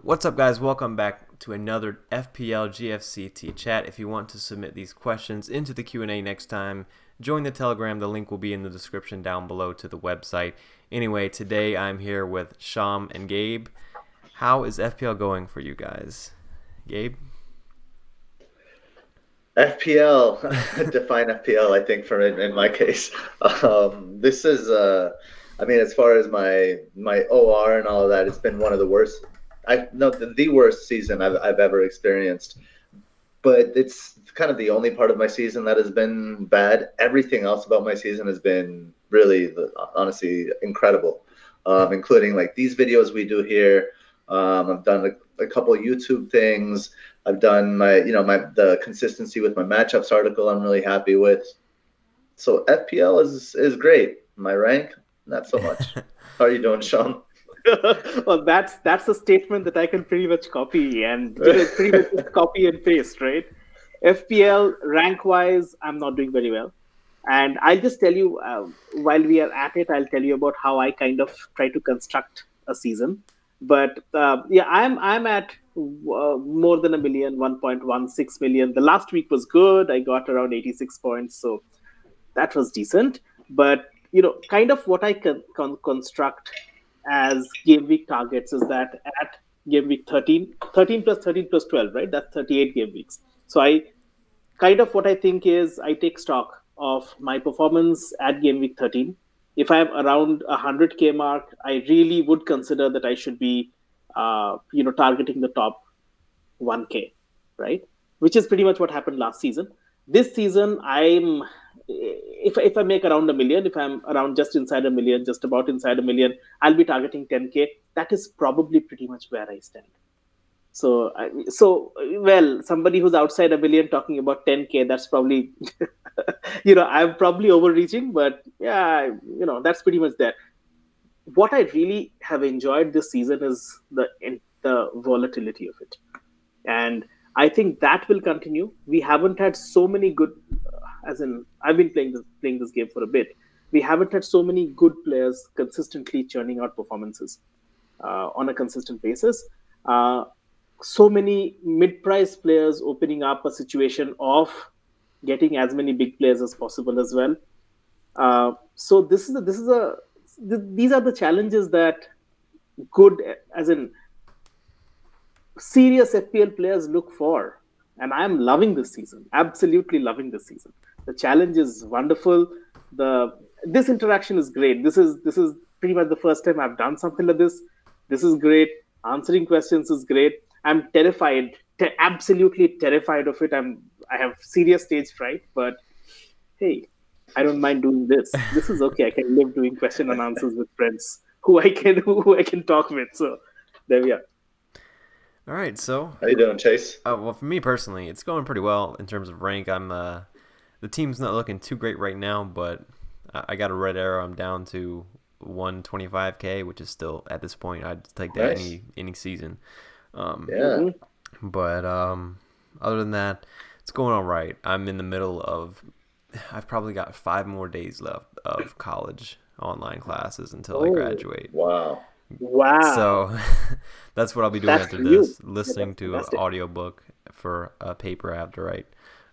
What's up, guys? Welcome back to another FPL GFCT chat. If you want to submit these questions into the Q&A next time, join the Telegram. The link will be in the description down below to the website. Anyway, today I'm here with Sham and Gabe. How is FPL going for you guys? Gabe? FPL, define FPL, I think, in my case. This is, as far as my OR and all of that, it's been one of the worst. The worst season I've ever experienced. But it's kind of the only part of my season that has been bad. Everything else about my season has been really, honestly, incredible, including like these videos we do here. I've done a couple of YouTube things. I've done the consistency with my matchups article. I'm really happy with. So FPL is great. My rank, not so much. How are you doing, Sean? Well, that's a statement that I can pretty much copy and pretty much just copy and paste, right? FPL rank wise, I'm not doing very well, and I'll just tell you while we are at it, I'll tell you about how I kind of try to construct a season. But I'm at more than a million, 1.16 million. The last week was good. I got around 86 points, so that was decent. But kind of what I can construct as game week targets is that at game week 13 plus 13 plus 12, right? That's 38 game weeks. So what I think is I take stock of my performance at game week 13. If I'm around 100K mark, I really would consider that I should be, targeting the top 1K, right? Which is pretty much what happened last season. This season, if I make around a million, if I'm around just inside a million, just about inside a million, I'll be targeting 10K. That is probably pretty much where I stand. So somebody who's outside a million talking about 10K, that's probably, I'm probably overreaching, but yeah, that's pretty much there. What I really have enjoyed this season is the volatility of it. And I think that will continue. We haven't had so many good, I've been playing this game for a bit. We haven't had so many good players consistently churning out performances on a consistent basis. So many mid-price players opening up a situation of getting as many big players as possible as well. So these are the challenges that good, serious FPL players look for, and I am loving this season. Absolutely loving this season. The challenge is wonderful. This interaction is great. This is pretty much the first time I've done something like this. This is great. Answering questions is great. I'm terrified, absolutely terrified of it. I have serious stage fright, but hey, I don't mind doing this. This is okay. I can live doing question and answers with friends who I can talk with. So there we are. All right, so How you doing, Chase? well, for me personally, it's going pretty well in terms of rank. I'm the team's not looking too great right now, but I got a red arrow. I'm down to 125K, which is still at this point I'd take that Nice. any season. Yeah. But other than that, it's going all right. I'm in the middle of. I've probably got 5 more days left of college online classes until I graduate. Wow. Wow. So that's what I'll be doing That's after for you. this, listening to an Fantastic. audiobook for a paper I have to write.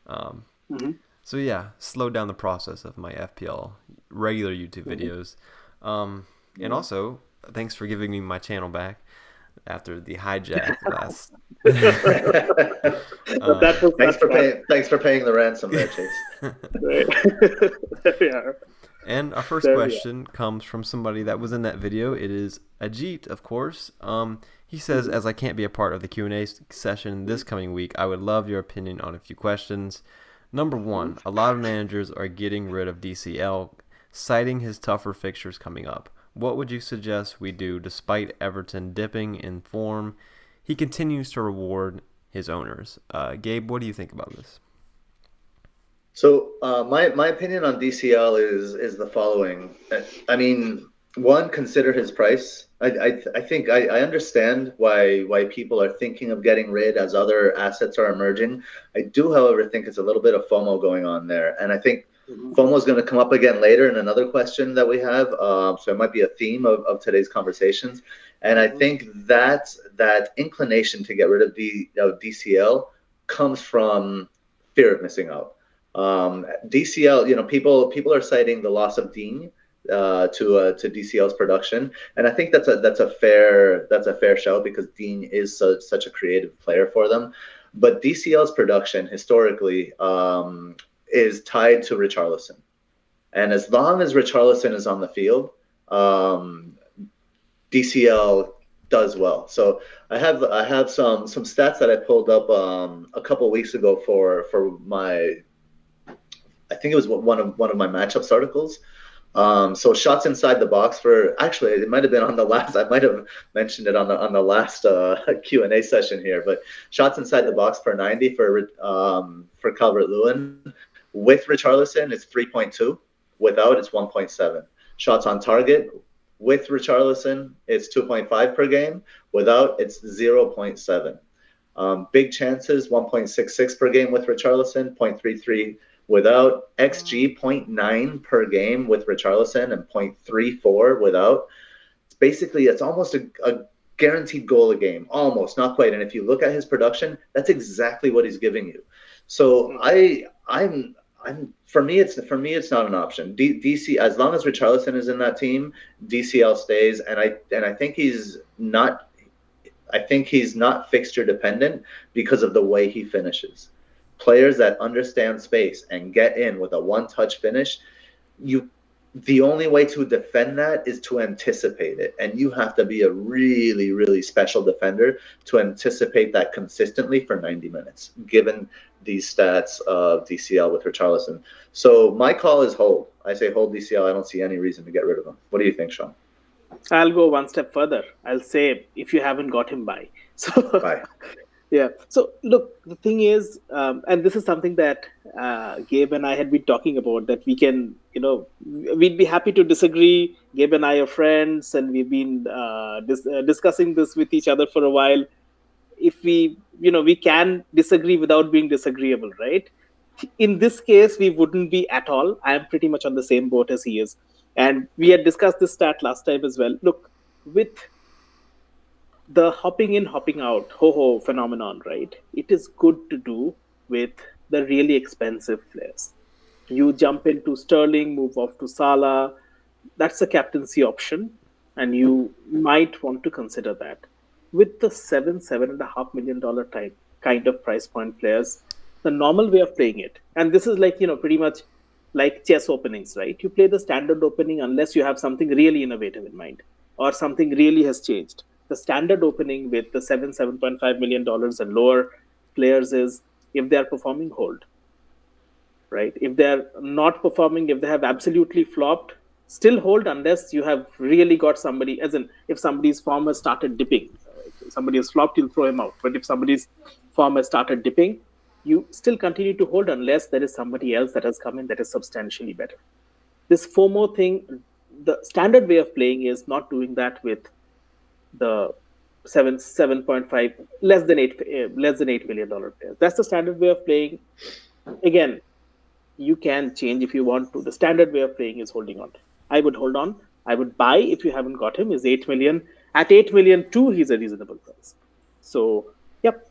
Mm-hmm. So yeah, slow down the process of my FPL regular YouTube videos. And also, thanks for giving me my channel back after the hijack last. That was Thanks for paying the ransom there, Chase. There we are. And our first There we are. question comes from somebody that was in that video. It is Ajit, of course. He says, as I can't be a part of the Q&A session this coming week, I would love your opinion on a few questions. Number 1, a lot of managers are getting rid of DCL, citing his tougher fixtures coming up. What would you suggest we do despite Everton dipping in form? He continues to reward his owners. Gabe, what do you think about this? So my opinion on DCL is the following. I mean, one, consider his price. I think I understand why people are thinking of getting rid as other assets are emerging. I do, however, think it's a little bit of FOMO going on there, and I think FOMO is going to come up again later in another question that we have. So it might be a theme of today's conversations. And I think that inclination to get rid of DCL comes from fear of missing out. DCL, people are citing the loss of Dean to DCL's production, and I think that's a fair shout because Dean is such a creative player for them. But DCL's production historically is tied to Richarlison. And as long as Richarlison is on the field, DCL does well. So I have some stats that I pulled up a couple weeks ago for my, I think it was one of my matchups articles. So shots inside the box actually it might have been on the last, I might have mentioned it on the last Q&A session here, but shots inside the box per 90 for Calvert-Lewin with Richarlison is 3.2, without it's 1.7. Shots on target with Richarlison it's 2.5 per game, without it's 0.7. Big chances 1.66 per game with Richarlison, 0.33 without, XG 0.9 per game with Richarlison and 0.34 without. It's almost a guaranteed goal a game, almost, not quite. And if you look at his production, that's exactly what he's giving you. So for me it's not an option. DC, as long as Richarlison is in that team, DCL stays, and I think he's not fixture dependent because of the way he finishes. Players that understand space and get in with a one-touch finish, the only way to defend that is to anticipate it. And you have to be a really, really special defender to anticipate that consistently for 90 minutes, given these stats of DCL with Richarlison. So my call is hold. I say hold DCL. I don't see any reason to get rid of him. What do you think, Sean? I'll go one step further. I'll say if you haven't got him, buy. So Bye. Yeah. So look, the thing is, and this is something that Gabe and I had been talking about, that we can, we'd be happy to disagree. Gabe and I are friends, and we've been discussing this with each other for a while. If we can disagree without being disagreeable, right? In this case, we wouldn't be at all. I am pretty much on the same boat as he is. And we had discussed this stat last time as well. Look, with the hopping in, hopping out, ho-ho phenomenon, right? It is good to do with the really expensive players. You jump into Sterling, move off to Salah. That's a captaincy option, and you might want to consider that. With the $7.5 million type kind of price point players, the normal way of playing it, and this is like, pretty much like chess openings, right? You play the standard opening unless you have something really innovative in mind or something really has changed. The standard opening with the $7.5 million and lower players is if they are performing, hold. Right? If they are not performing, if they have absolutely flopped, still hold unless you have really got somebody, as in if somebody's form has started dipping. If somebody has flopped, you'll throw him out. But if somebody's form has started dipping, you still continue to hold unless there is somebody else that has come in that is substantially better. This FOMO thing, the standard way of playing is not doing that with the 7.5 less than $8 million players. That's the standard way of playing. Again, you can change if you want to. The standard way of playing is holding on. I would hold on. I would buy if you haven't got him. Is 8 million. At 8 million too, he's a reasonable price. So yep,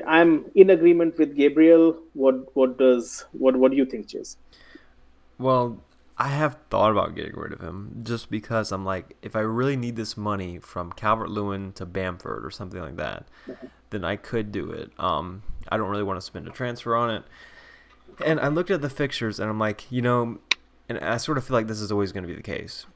I'm in agreement with Gabriel. What do you think, Chase? Well, I have thought about getting rid of him just because I'm like, if I really need this money from Calvert-Lewin to Bamford or something like that, then I could do it. I don't really want to spend a transfer on it. And I looked at the fixtures and I'm like, and I sort of feel like this is always going to be the case.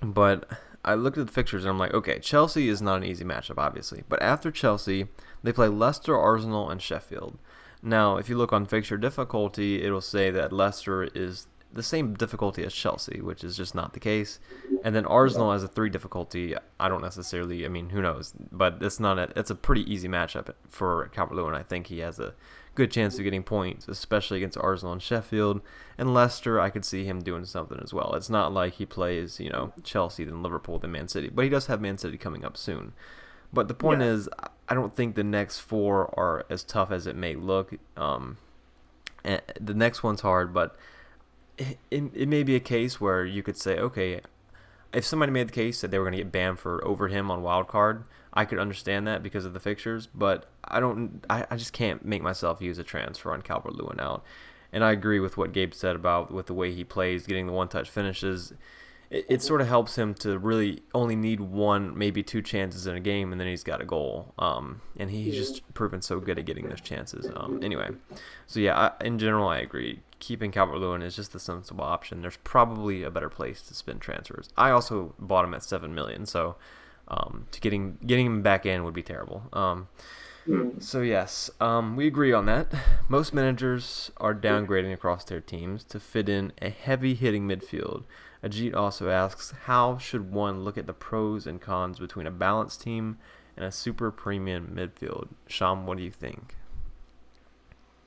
But I looked at the fixtures and I'm like, okay, Chelsea is not an easy matchup, obviously. But after Chelsea, they play Leicester, Arsenal, and Sheffield. Now, if you look on fixture difficulty, it'll say that Leicester is the same difficulty as Chelsea, which is just not the case. And then Arsenal has a 3 difficulty. I don't necessarily, who knows? But it's a pretty easy matchup for Calvert-Lewin. I think he has a good chance of getting points, especially against Arsenal and Sheffield. And Leicester, I could see him doing something as well. It's not like he plays, Chelsea, then Liverpool, then Man City. But he does have Man City coming up soon. But the point is, I don't think the next 4 are as tough as it may look. And the next one's hard, but it may be a case where you could say, okay, if somebody made the case that they were going to get banned for over him on Wildcard, I could understand that because of the fixtures, but I just can't make myself use a transfer on Calvert-Lewin out. And I agree with what Gabe said about with the way he plays, getting the one-touch finishes. It sort of helps him to really only need one, maybe two chances in a game, and then he's got a goal. And he's just proven so good at getting those chances. Anyway, so yeah, in general, I agree. Keeping Calvert-Lewin is just the sensible option. There's probably a better place to spend transfers. I also bought him at $7 million, so to getting him back in would be terrible. So yes, we agree on that. Most managers are downgrading across their teams to fit in a heavy-hitting midfield. Ajit also asks, how should one look at the pros and cons between a balanced team and a super premium midfield? Sham, what do you think?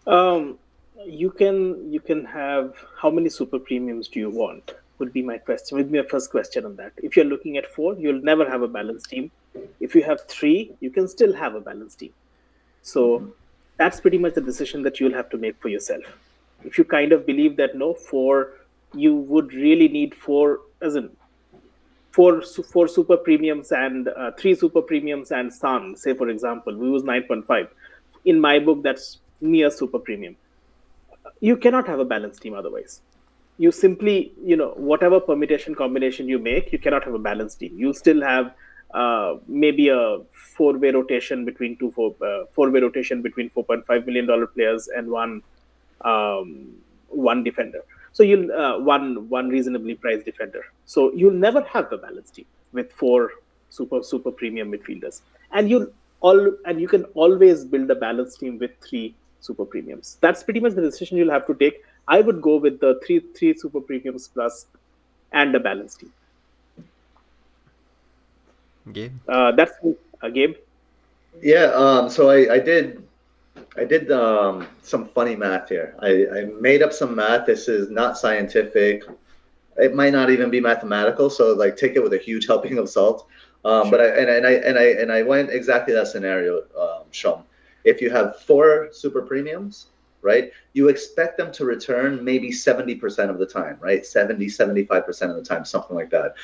You can have, how many super premiums do you want? Would be my question. Would be my first question on that. If you're looking at 4, you'll never have a balanced team. If you have 3, you can still have a balanced team. So that's pretty much the decision that you'll have to make for yourself. If you kind of believe that 4, you would really need 4, as in 4 super premiums and 3 super premiums and Son, say for example, we was 9.5. In my book, that's near super premium. You cannot have a balanced team otherwise. You simply, whatever permutation combination you make, you cannot have a balanced team. You still have maybe a 4-way rotation between 4-way rotation between $4.5 million players and one defender. So you'll one reasonably priced defender. So you'll never have a balanced team with 4 super premium midfielders, and you can always build a balanced team with 3 super premiums. That's pretty much the decision you'll have to take. I would go with the three super premiums plus and a balanced team. Gabe? That's Gabe. Yeah. So I did some funny math here. I made up some math. This is not scientific. It might not even be mathematical. So take it with a huge helping of salt. Sure. But I went exactly that scenario, Shom. If you have 4 super premiums, right, you expect them to return maybe 70% of the time, right? 75% of the time, something like that.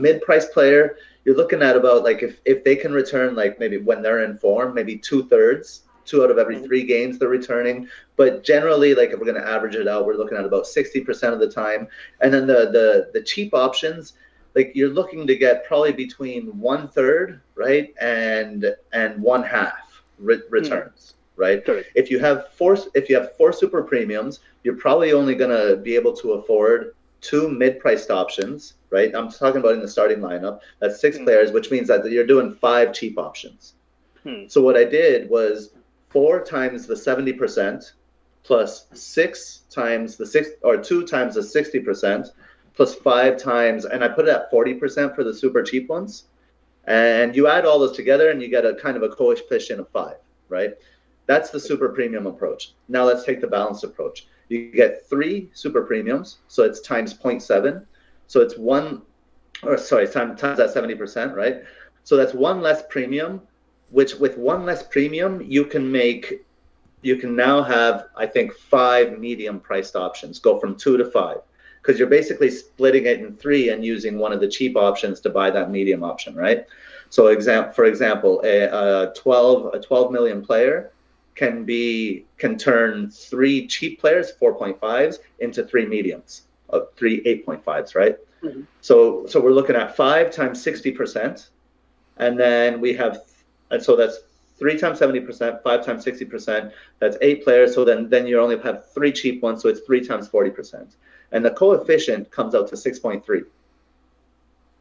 Mid-price player, you're looking at about if they can return maybe when they're in form, maybe 2/3, 2 out of every 3 games they're returning. But generally, if we're going to average it out, we're looking at about 60% of the time. And then the cheap options, you're looking to get probably between 1/3, right, and 1/2 returns. Right. Correct. If you have 4 super premiums, you're probably only going to be able to afford 2 mid-priced options. Right. I'm talking about in the starting lineup. That's 6 players, which means that you're doing 5 cheap options. So what I did was 4 times the 70% plus 6 times the 6 or 2 times the 60% plus 5 times, and I put it at 40% for the super cheap ones. And you add all those together and you get a kind of a coefficient of 5. Right. That's the super premium approach. Now let's take the balanced approach. You get 3 super premiums, so it's times 0.7. So it's times that 70%, right? So that's 1 less premium, which with 1 less premium, you can now have, I think, 5 medium priced options, go from 2 to 5, because you're basically splitting it in 3 and using one of the cheap options to buy that medium option, right? So for example, a 12 million player can turn 3 cheap players, 4.5s, into 3 mediums, 3 8.5s, right? Mm-hmm. So we're looking at 5 times 60%, and then we have, and so that's 3 times 70%, 5 times 60%. That's 8 players. So then you only have 3 cheap ones, so it's 3 times 40%, and the coefficient comes out to 6.3.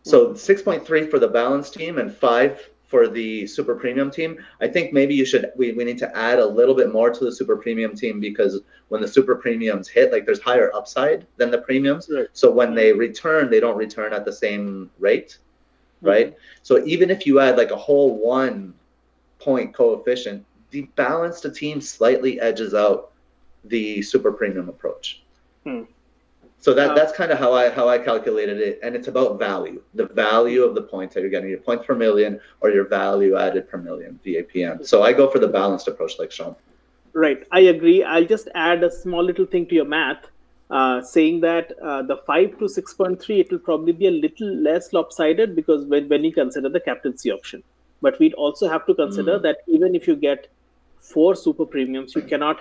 So 6.3 for the balanced team and 5 for the super premium team. I think maybe we need to add a little bit more to the super premium team, because when the super premiums hit, there's higher upside than the premiums. Right. So when they return, they don't return at the same rate, right? So even if you add a whole 1 point coefficient, the balanced team slightly edges out the super premium approach. So that's kind of how I calculated it, and it's about value, the value of the points that you're getting, your points per million or your value added per million, VAPM. So I go for the balanced approach, like Sean. Right, I agree. I'll just add a small little thing to your math. saying that the 5 to 6.3, it will probably be a little less lopsided because when you consider the captaincy option. But we'd also have to consider that even if you get 4 super premiums, you cannot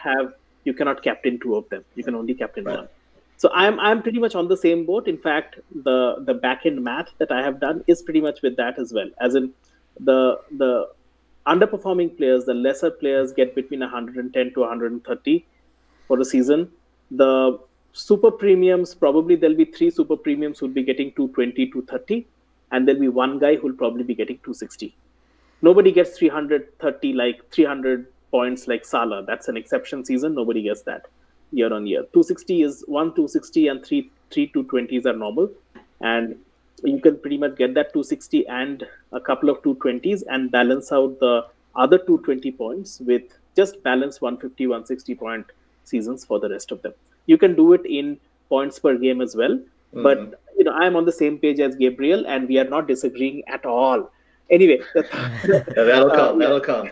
captain 2 of them. You can only captain Right. one. So I'm pretty much on the same boat. In fact, the back end math that I have done is pretty much with that as well. As in the underperforming players, the lesser players get between 110 to 130 for the season. The super premiums, probably there'll be 3 super premiums who'll be getting 220, 230, and there'll be one guy who'll probably be getting 260. Nobody gets 330, like 300 points like Salah. That's an exception season. Nobody gets that year on year. 260 is 260 and three 220s are normal. And you can pretty much get that 260 and a couple of 220s and balance out the other 220 points with just balance 150, 160 point seasons for the rest of them. You can do it in points per game as well. But I'm on the same page as Gabriel, and we are not disagreeing at all. Anyway, That'll come. That'll come.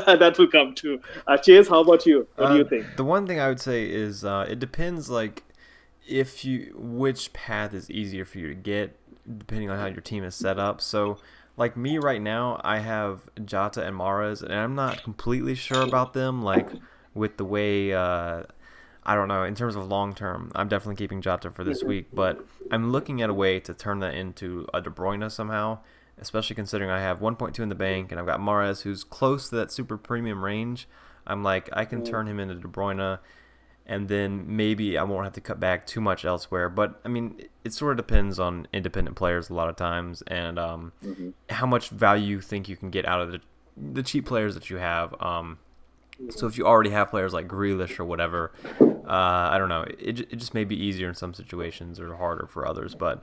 that will come too. Chase, how about you? What do you think? The one thing I would say is it depends, like, which path is easier for you to get, depending on how your team is set up. So, like me right now, I have Jota and Mahrez, and I'm not completely sure about them, like, with the way, I don't know, in terms of long term, I'm definitely keeping Jota for this week, but I'm looking at a way to turn that into a De Bruyne somehow, especially considering I have 1.2 in the bank, and I've got Mahrez, who's close to that super premium range. I'm like, I can turn him into De Bruyne, and then maybe I won't have to cut back too much elsewhere. But, I mean, it sort of depends on independent players a lot of times, and how much value you think you can get out of the cheap players that you have. So if you already have players like Grealish or whatever, I don't know. It just may be easier in some situations or harder for others. But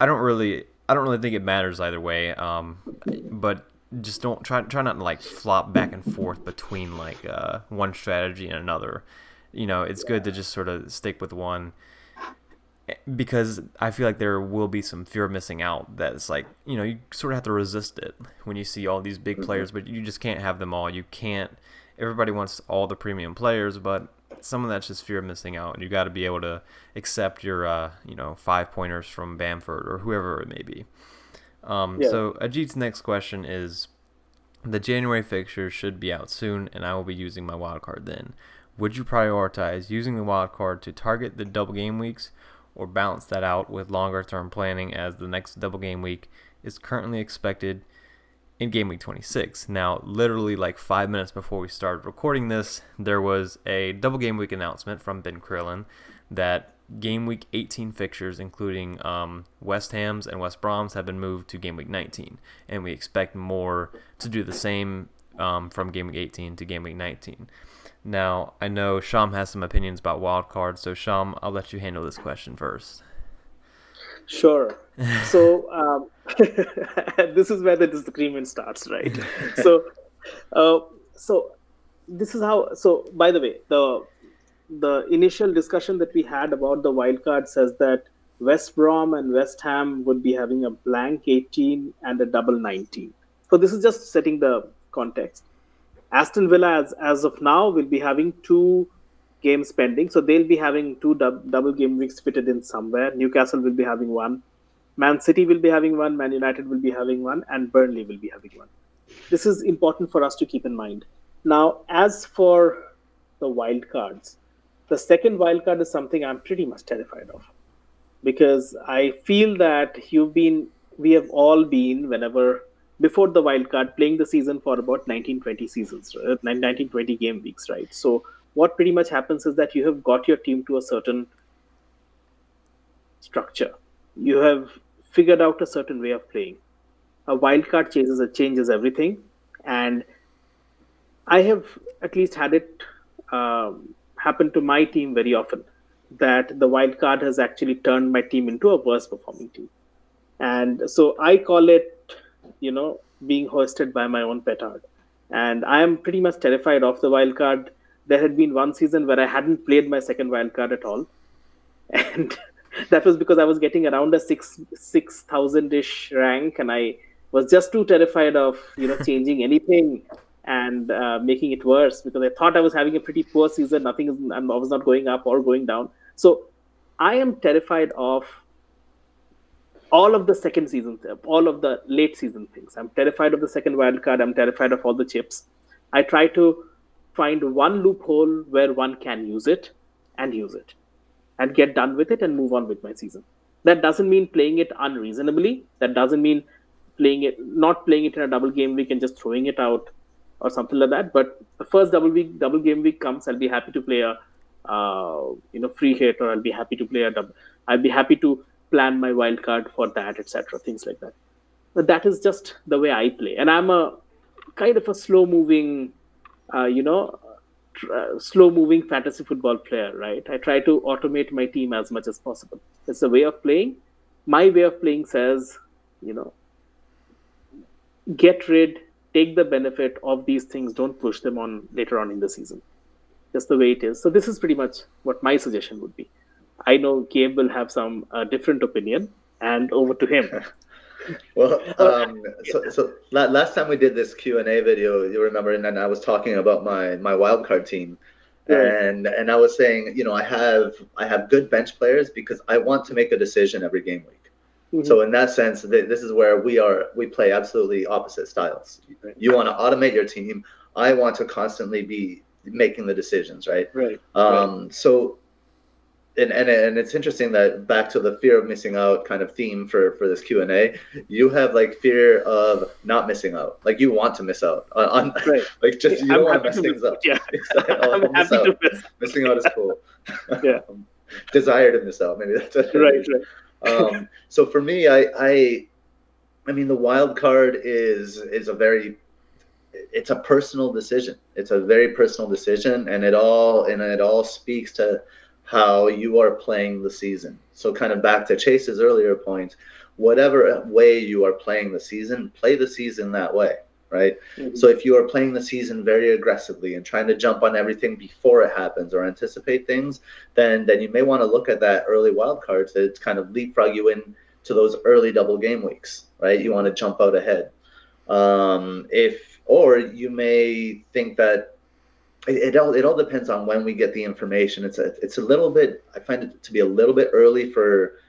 I don't really think it matters either way. But just don't try not to like flop back and forth between like one strategy and another. It's good to just sort of stick with one, because I feel like there will be some fear of missing out. That's like, you sort of have to resist it when you see all these big players, but you just can't have them all. You can't. Everybody wants all the premium players, but some of that's just fear of missing out, and you got to be able to accept your 5-pointers from Bamford or whoever it may be. So Ajit's next question is, the January fixtures should be out soon, and I will be using my wildcard then. Would you prioritize using the wildcard to target the double game weeks, or balance that out with longer term planning, as the next double game week is currently expected in game week 26? Now, literally like 5 minutes before we started recording this, there was a double game week announcement from Ben Krillin that game week 18 fixtures, including West Ham's and West Brom's, have been moved to game week 19, and we expect more to do the same from game week 18 to game week 19. Now, I know Sham has some opinions about wildcards, so Sham, I'll let you handle this question first. Sure. So this is where the disagreement starts, right? So this is how. So by the way, the initial discussion that we had about the wildcard says that West Brom and West Ham would be having a blank 18 and a double 19. So this is just setting the context. Aston Villa, as of now, will be having 2 games pending. So they'll be having 2 double game weeks fitted in somewhere. Newcastle will be having 1. Man City will be having 1. Man United will be having 1. And Burnley will be having 1. This is important for us to keep in mind. Now, as for the wild cards, the second wild card is something I'm pretty much terrified of. Because I feel that we have all been, before the wild card, playing the season for about 19-20 seasons, 19-20 game weeks, right? So what pretty much happens is that you have got your team to a certain structure. You have figured out a certain way of playing. A wild card changes everything. And I have at least had it happen to my team very often, that the wild card has actually turned my team into a worse performing team. And so I call it, being hoisted by my own petard. And I am pretty much terrified of the wild card. There had been one season where I hadn't played my second wild card at all. And that was because I was getting around a 6,000-ish rank, and I was just too terrified of, changing anything and making it worse, because I thought I was having a pretty poor season. I was not going up or going down. So I am terrified of all of the second season, all of the late season things. I'm terrified of the second wild card. I'm terrified of all the chips. I try to find one loophole where one can use it and get done with it and move on with my season. That doesn't mean playing it unreasonably. That doesn't mean not playing it in a double game week and just throwing it out or something like that. But the first double game week comes, I'll be happy to play a free hit, or I'll be happy to play a double. I'll be happy to plan my wild card for that, etc. Things like that. But that is just the way I play, and I'm a kind of a uh, you know, slow moving fantasy football player, right? I try to automate my team as much as possible. It's a way of playing. My way of playing says, you know, get rid, take the benefit of these things, don't push them on later on in the season. Just the way it is. So this is pretty much what my suggestion would be. I know Gabe will have some different opinion, and over to him. Well, last time we did this Q&A video, you remember, and then I was talking about my wildcard team, and I was saying, you know, I have good bench players because I want to make a decision every game week. Mm-hmm. So in that sense, this is where we play absolutely opposite styles. Right. You want to automate your team. I want to constantly be making the decisions, right? Right. So. And it's interesting that back to the fear of missing out kind of theme for this Q&A, you have like fear of not missing out. Like you want to miss out on right. Like just you don't want to mess things up. Yeah. I'm happy to miss. Missing out is cool. Yeah. Desire to miss out. Maybe that's what it is. Right. So for me, I mean the wild card is it's a personal decision. It's a very personal decision, and it all speaks to how you are playing the season. So kind of back to Chase's earlier point, whatever way you are playing the season, play the season that way, right? Mm-hmm. So if you are playing the season very aggressively and trying to jump on everything before it happens or anticipate things, then you may want to look at that early wild card to kind of leapfrog you in to those early double game weeks, right? You want to jump out ahead. Or you may think that it all depends on when we get the information. It's a little bit, I find it to be a little bit early for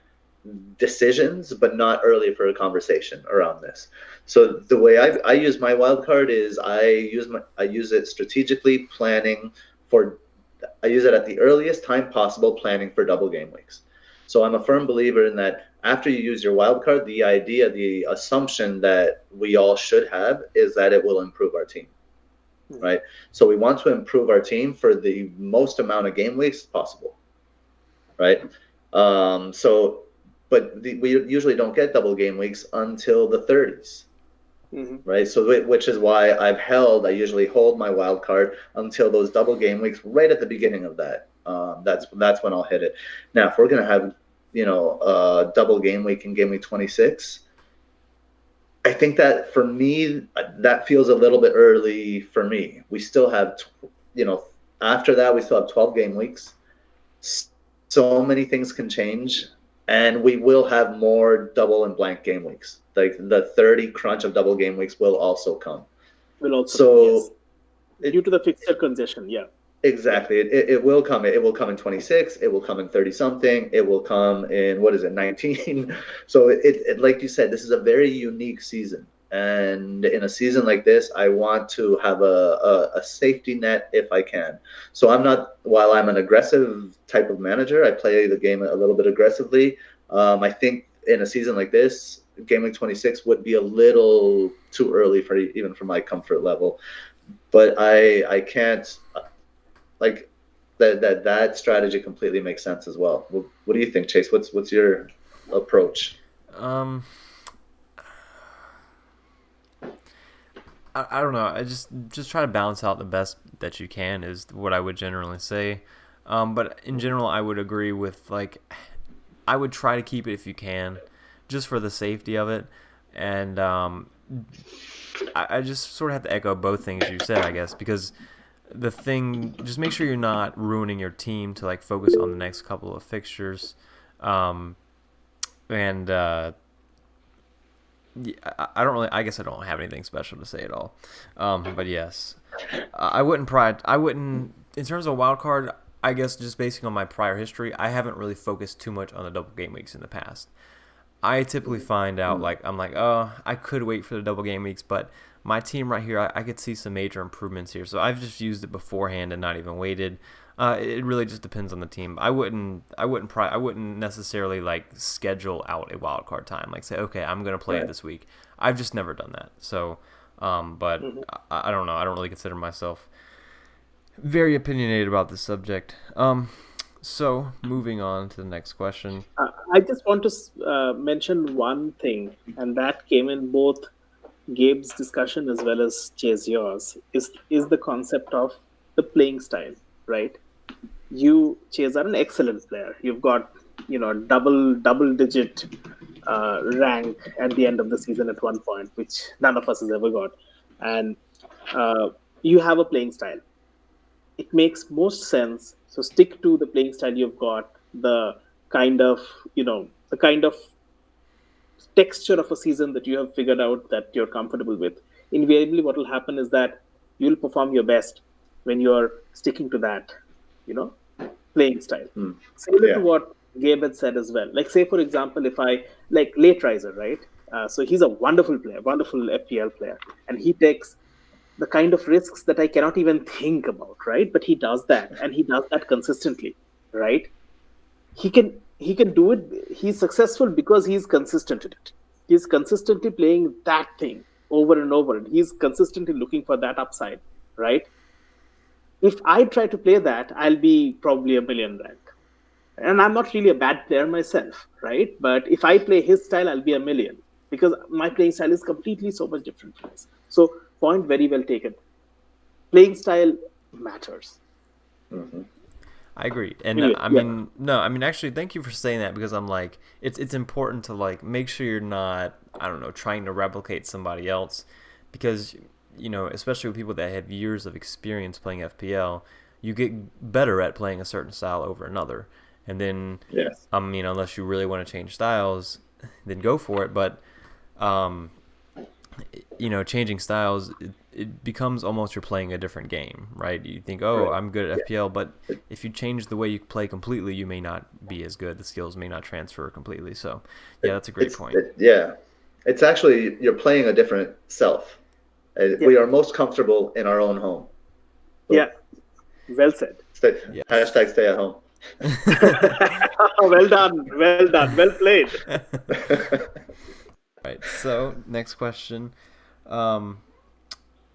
decisions, but not early for a conversation around this. So the way I use my wild card is I use it strategically, planning for. I use it at the earliest time possible, planning for double game weeks. So I'm a firm believer in that. After you use your wild card, the assumption that we all should have is that it will improve our team. Right. So we want to improve our team for the most amount of game weeks possible. Right. We usually don't get double game weeks until the 30s. Mm-hmm. Right. So which is why I usually hold my wild card until those double game weeks right at the beginning of that. That's when I'll hit it. Now, if we're going to have, double game week in game week 26, I think that for me, that feels a little bit early for me. We still have, after that, we still have 12 game weeks. So many things can change, and we will have more double and blank game weeks. Like the 30 crunch of double game weeks will also come. Yes. Due to the fixture congestion, yeah. Exactly. It will come. It will come in 26. It will come in 30 something. It will come in 19. So it like you said, this is a very unique season. And in a season like this, I want to have a safety net if I can. So while I'm an aggressive type of manager, I play the game a little bit aggressively. I think in a season like this, game week 26 would be a little too early even for my comfort level. But I can't. Like that strategy completely makes sense as well. What do you think, Chase? What's your approach? I don't know. I just try to balance out the best that you can is what I would generally say. But in general, I would agree with I would try to keep it if you can, just for the safety of it. And I just sort of have to echo both things you said, I guess, because the thing, just make sure you're not ruining your team to focus on the next couple of fixtures. I guess I don't have anything special to say at all. But yes, I wouldn't, in terms of wild card, I guess just basing on my prior history, I haven't really focused too much on the double game weeks in the past. I typically find out I'm like, oh, I could wait for the double game weeks, but my team right here, I could see some major improvements here. So I've just used it beforehand and not even waited. It really just depends on the team. I wouldn't necessarily like schedule out a wild card time. Like say, okay, I'm gonna play it this week. I've just never done that. So, but I don't know. I don't really consider myself very opinionated about this subject. So moving on to the next question. I just want to mention one thing, and that came in both Gabe's discussion as well as Chase yours, is the concept of the playing style, right? You, Chase, are an excellent player. You've got, double digit rank at the end of the season at one point, which none of us has ever got. And you have a playing style. It makes most sense. So stick to the playing style you've got, the kind of texture of a season that you have figured out that you're comfortable with. Invariably, what will happen is that you'll perform your best when you're sticking to that, playing style. Similar to what Gabe had said as well. Like, say, for example, if I, like Late Riser, right? So he's a wonderful player, wonderful FPL player. And he takes the kind of risks that I cannot even think about, right? But he does that, and he does that consistently, right? He can do it. He's successful because he's consistent in it. He's consistently playing that thing over and over. He's consistently looking for that upside, right? If I try to play that, I'll be probably a million rank. And I'm not really a bad player myself, right? But if I play his style, I'll be a million because my playing style is completely so much different from his. So, point very well taken. Playing style matters. Mm-hmm. I agree. And actually, thank you for saying that because I'm like, it's important to like make sure you're not, I don't know, trying to replicate somebody else because, especially with people that have years of experience playing FPL, you get better at playing a certain style over another. And then, unless you really want to change styles, then go for it. But, changing styles, it becomes almost you're playing a different game, right? You think, I'm good at FPL, but if you change the way you play completely, you may not be as good. The skills may not transfer completely. So, that's a great point. It's actually, you're playing a different self. We are most comfortable in our own home. So, well said. Hashtag stay at home. Well done. Well played. Right. So next question,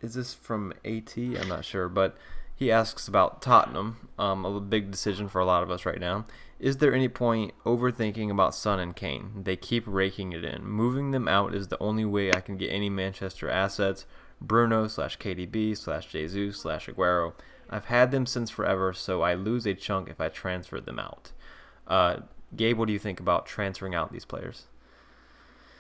is this from AT? I'm not sure, but he asks about Tottenham. A big decision for a lot of us right now. Is there any point overthinking about Son and Kane? They keep raking it in. Moving them out is the only way I can get any Manchester assets. Bruno/KDB/Jesus/Aguero. I've had them since forever, so I lose a chunk if I transfer them out. Gabe, what do you think about transferring out these players?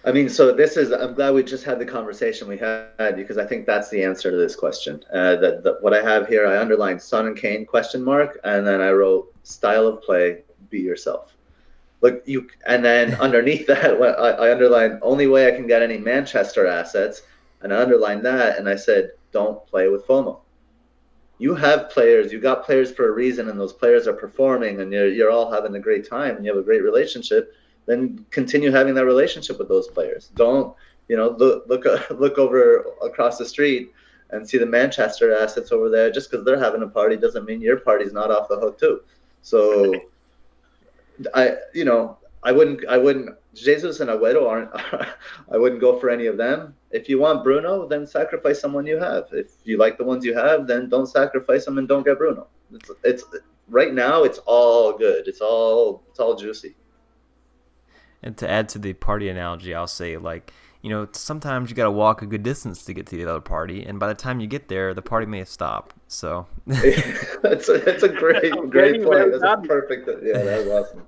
I mean, I'm glad we just had the conversation we had because I think that's the answer to this question. What I have here, I underlined Son and Kane ? And then I wrote style of play, be yourself. Look, and then underneath that, I underlined only way I can get any Manchester assets, and I underlined that, and I said, don't play with FOMO. You have players, you got players for a reason, and those players are performing, and you're all having a great time, and you have a great relationship. Then continue having that relationship with those players. Don't, look over across the street and see the Manchester assets over there. Just because they're having a party doesn't mean your party's not off the hook too. So, I wouldn't. Jesus and Aguero aren't. I wouldn't go for any of them. If you want Bruno, then sacrifice someone you have. If you like the ones you have, then don't sacrifice them and don't get Bruno. It's right now. It's all good. It's all juicy. And to add to the party analogy, I'll say, sometimes you got to walk a good distance to get to the other party, and by the time you get there, the party may have stopped. So that's a great point. That's a perfect. Yeah, that was awesome.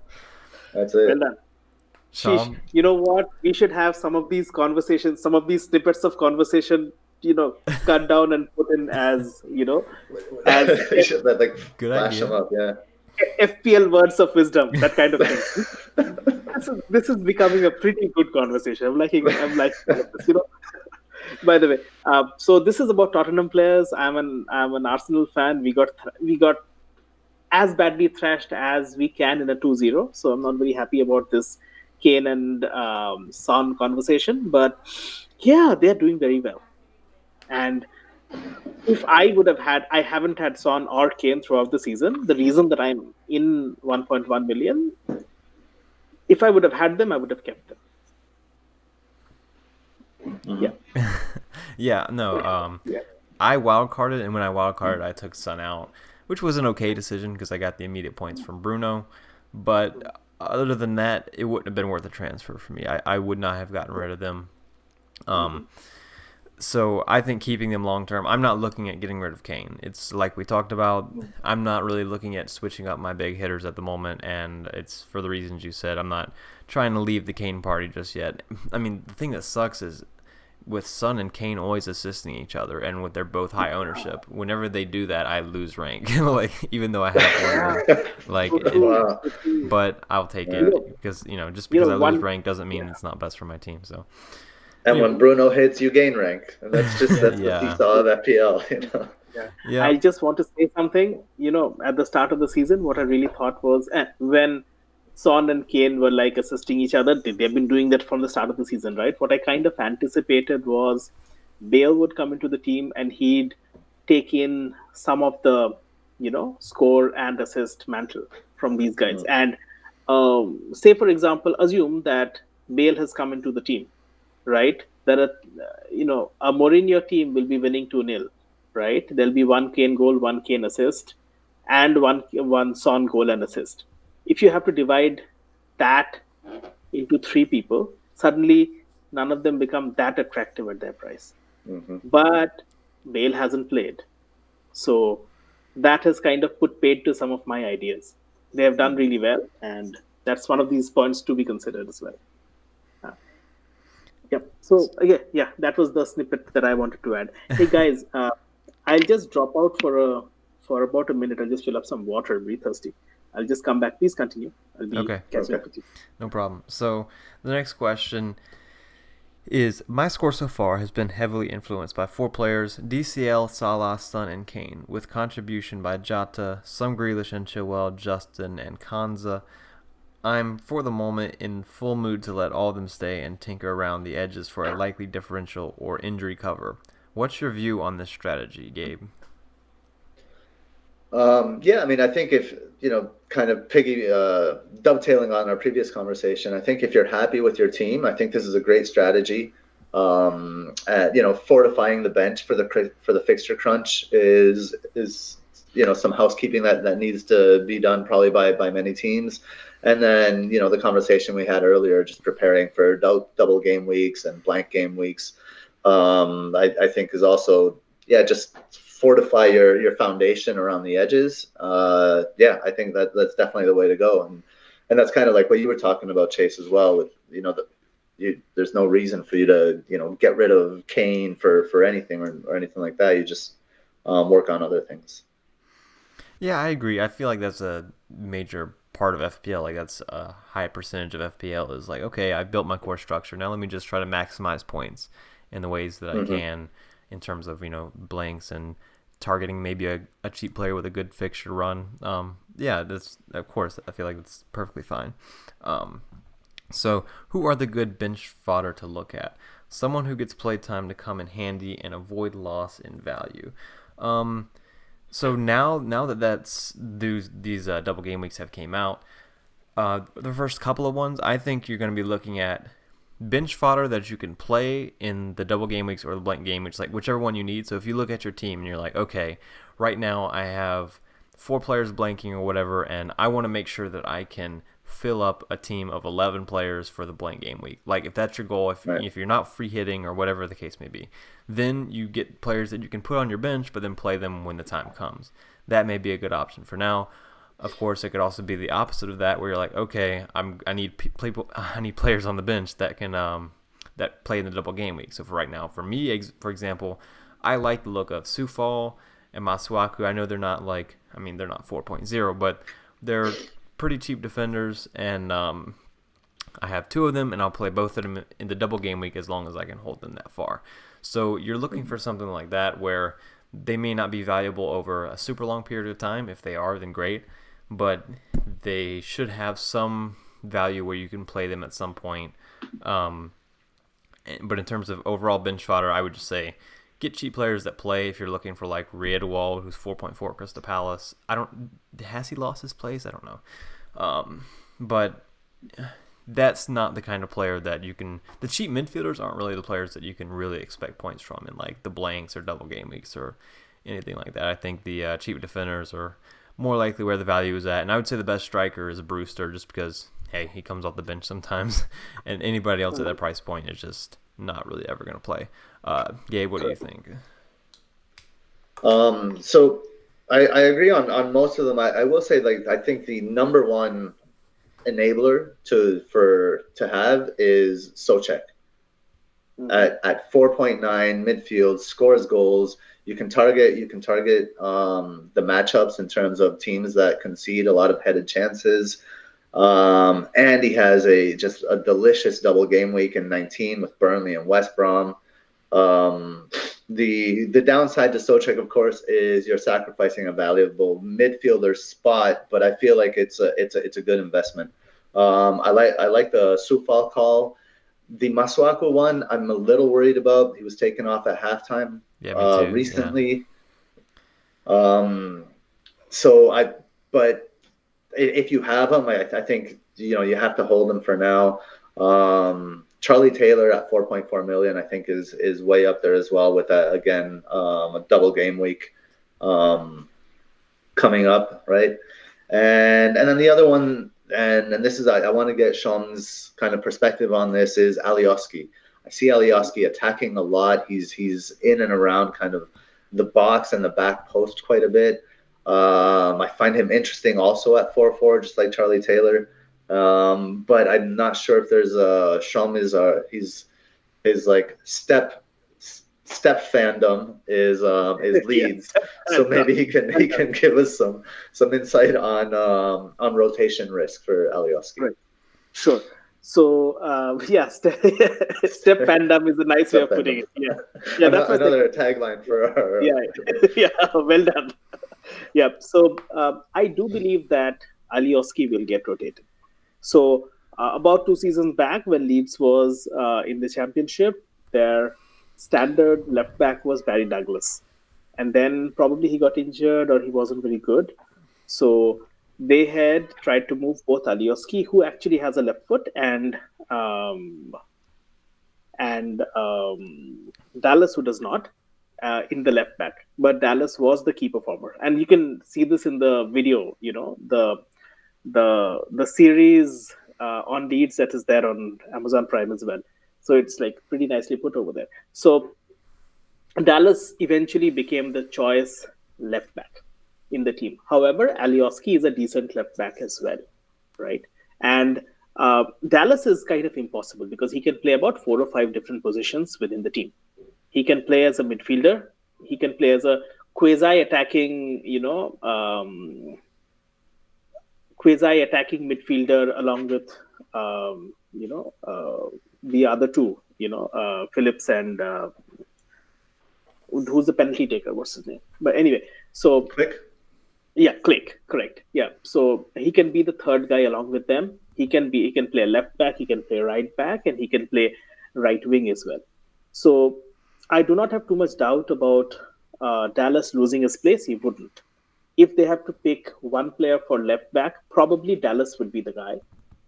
That's it. Well done. Sheesh, you know what? We should have some of these conversations, some of these snippets of conversation, cut down and put in as we should good flash idea. them up. Yeah. FPL words of wisdom, that kind of thing. This is becoming a pretty good conversation. I'm liking this, By the way, so this is about Tottenham players. I'm an Arsenal fan. We got as badly thrashed as we can in a 2-0. So I'm not very happy about this Kane and Son conversation. But yeah, they're doing very well. And if I haven't had Son or Kane throughout the season. The reason that I'm in 1.1 million, if I would have had them, I would have kept them. Mm-hmm. Yeah. Yeah, no. I wildcarded, and when I wildcarded, I took Son out, which was an okay decision because I got the immediate points from Bruno. But other than that, it wouldn't have been worth a transfer for me. I would not have gotten rid of them. So I think keeping them long term, I'm not looking at getting rid of Kane. It's like we talked about. I'm not really looking at switching up my big hitters at the moment, and it's for the reasons you said. I'm not trying to leave the Kane party just yet. I mean, the thing that sucks is with Son and Kane always assisting each other, and with they're both high ownership. Whenever they do that, I lose rank. Like even though I have one, like, Wow. but I'll take it because just because I lose rank doesn't mean it's not best for my team. So. And when Bruno hits, you gain rank, and that's the seesaw of FPL. Yeah. I just want to say something. At the start of the season, what I really thought was when Son and Kane were like assisting each other, they've been doing that from the start of the season, right? What I kind of anticipated was Bale would come into the team and he'd take in some of the, score and assist mantle from these guys. And say, for example, assume that Bale has come into the team. Right, that a Mourinho team will be winning 2-0, right? There'll be one Kane goal, one Kane assist, and one Son goal and assist. If you have to divide that into 3 people, suddenly none of them become that attractive at their price. Mm-hmm. But Bale hasn't played, so that has kind of put paid to some of my ideas. They have done really well, and that's one of these points to be considered as well. Yep. So yeah, that was the snippet that I wanted to add. Hey guys, I'll just drop out for about a minute. I'll just fill up some water. I'm really thirsty. I'll just come back. Please continue. I'll be catching up with you. No problem. So the next question is: my score so far has been heavily influenced by 4 players: DCL, Salah, Son, and Kane, with contribution by Jota, some Grealish and Chilwell, Justin, and Kanza. I'm, for the moment, in full mood to let all of them stay and tinker around the edges for a likely differential or injury cover. What's your view on this strategy, Gabe? Yeah, I mean, I think if, kind of dovetailing on our previous conversation, I think if you're happy with your team, I think this is a great strategy. Fortifying the bench for the fixture crunch is some housekeeping that needs to be done probably by many teams. And then, the conversation we had earlier, just preparing for double game weeks and blank game weeks, I think is also, just fortify your foundation around the edges. I think that's definitely the way to go. And that's kind of like what you were talking about, Chase, as well. With, there's no reason for you to, get rid of Kane for anything or anything like that. You just work on other things. Yeah, I agree. I feel like that's a major part of FPL. Like that's a high percentage of FPL is like, okay, I built my core structure. Now let me just try to maximize points in the ways that I can in terms of, blanks and targeting maybe a cheap player with a good fixture run. That's, of course, I feel like it's perfectly fine. So who are the good bench fodder to look at? Someone who gets play time to come in handy and avoid loss in value. So now that these double game weeks have came out, the first couple of ones, I think you're going to be looking at bench fodder that you can play in the double game weeks or the blank game weeks, like whichever one you need. So if you look at your team and you're like, okay, right now I have 4 players blanking or whatever, and I want to make sure that I can fill up a team of 11 players for the blank game week. Like if that's your goal, if you're not free hitting or whatever the case may be, then you get players that you can put on your bench, but then play them when the time comes. That may be a good option for now. Of course, it could also be the opposite of that, where you're like, okay, I need players on the bench that can that play in the double game week. So for right now, for me, for example, I like the look of Sufal and Masuaku. I know they're not they're not 4.0, but they're pretty cheap defenders, and I have 2 of them, and I'll play both of them in the double game week as long as I can hold them that far. So you're looking for something like that where they may not be valuable over a super long period of time. If they are, then great. But they should have some value where you can play them at some point. But in terms of overall bench fodder, I would just say get cheap players that play. If you're looking for like Riedewald, who's 4.4 at Crystal Palace, has he lost his place? I don't know. But that's not the kind of player that you can. The cheap midfielders aren't really the players that you can really expect points from in like the blanks or double game weeks or anything like that. I think the cheap defenders are more likely where the value is at, and I would say the best striker is Brewster, just because hey, he comes off the bench sometimes, and anybody else at that price point is just not really ever going to play. Gabe, what do you think? So I agree on most of them. I will say, like, I think the number one enabler to have is Souček. At 4.9 midfield, scores goals. You can target the matchups in terms of teams that concede a lot of headed chances. And he has just a delicious double game week in 19 with Burnley and West Brom. The downside to Souček, of course, is you're sacrificing a valuable midfielder spot, but I feel like it's a good investment. I like the Sufal call. The Masuaku one, I'm a little worried about. He was taken off at halftime recently. Yeah. But if you have him, I think you have to hold him for now. Charlie Taylor at 4.4 million, I think is way up there as well with a double game week coming up, right? And then the other one, and this is I want to get Sean's kind of perspective on this, is Alioski. I see Alioski attacking a lot. He's in and around kind of the box and the back post quite a bit. I find him interesting also at 4.4, just like Charlie Taylor. But I'm not sure if there's Sean is his like step fandom is Leeds, so maybe he can give us some insight on rotation risk for Alioski. Right. Sure. So step fandom is a nice way of putting it. Yeah. That's another tagline for our. Yeah. Well done. Yeah. So I do believe that Alioski will get rotated. So about 2 seasons back, when Leeds was in the Championship, their standard left back was Barry Douglas, and then probably he got injured or he wasn't very good. So they had tried to move both Alioski, who actually has a left foot, and Dallas, who does not, in the left back. But Dallas was the key performer, and you can see this in the video. The series on Leeds that is there on Amazon Prime as well. So it's like pretty nicely put over there. So Dallas eventually became the choice left back in the team. However, Alioski is a decent left back as well, right? And Dallas is kind of impossible because he can play about 4 or 5 different positions within the team. He can play as a midfielder. He can play as a quasi-attacking midfielder along with the other two, Phillips and who's the penalty taker? What's his name? But anyway, so Click. Yeah, Click, correct. Yeah, so he can be the third guy along with them. He can play left back, he can play right back, and he can play right wing as well. So I do not have too much doubt about Dallas losing his place. He wouldn't. If they have to pick one player for left back, probably Dallas would be the guy.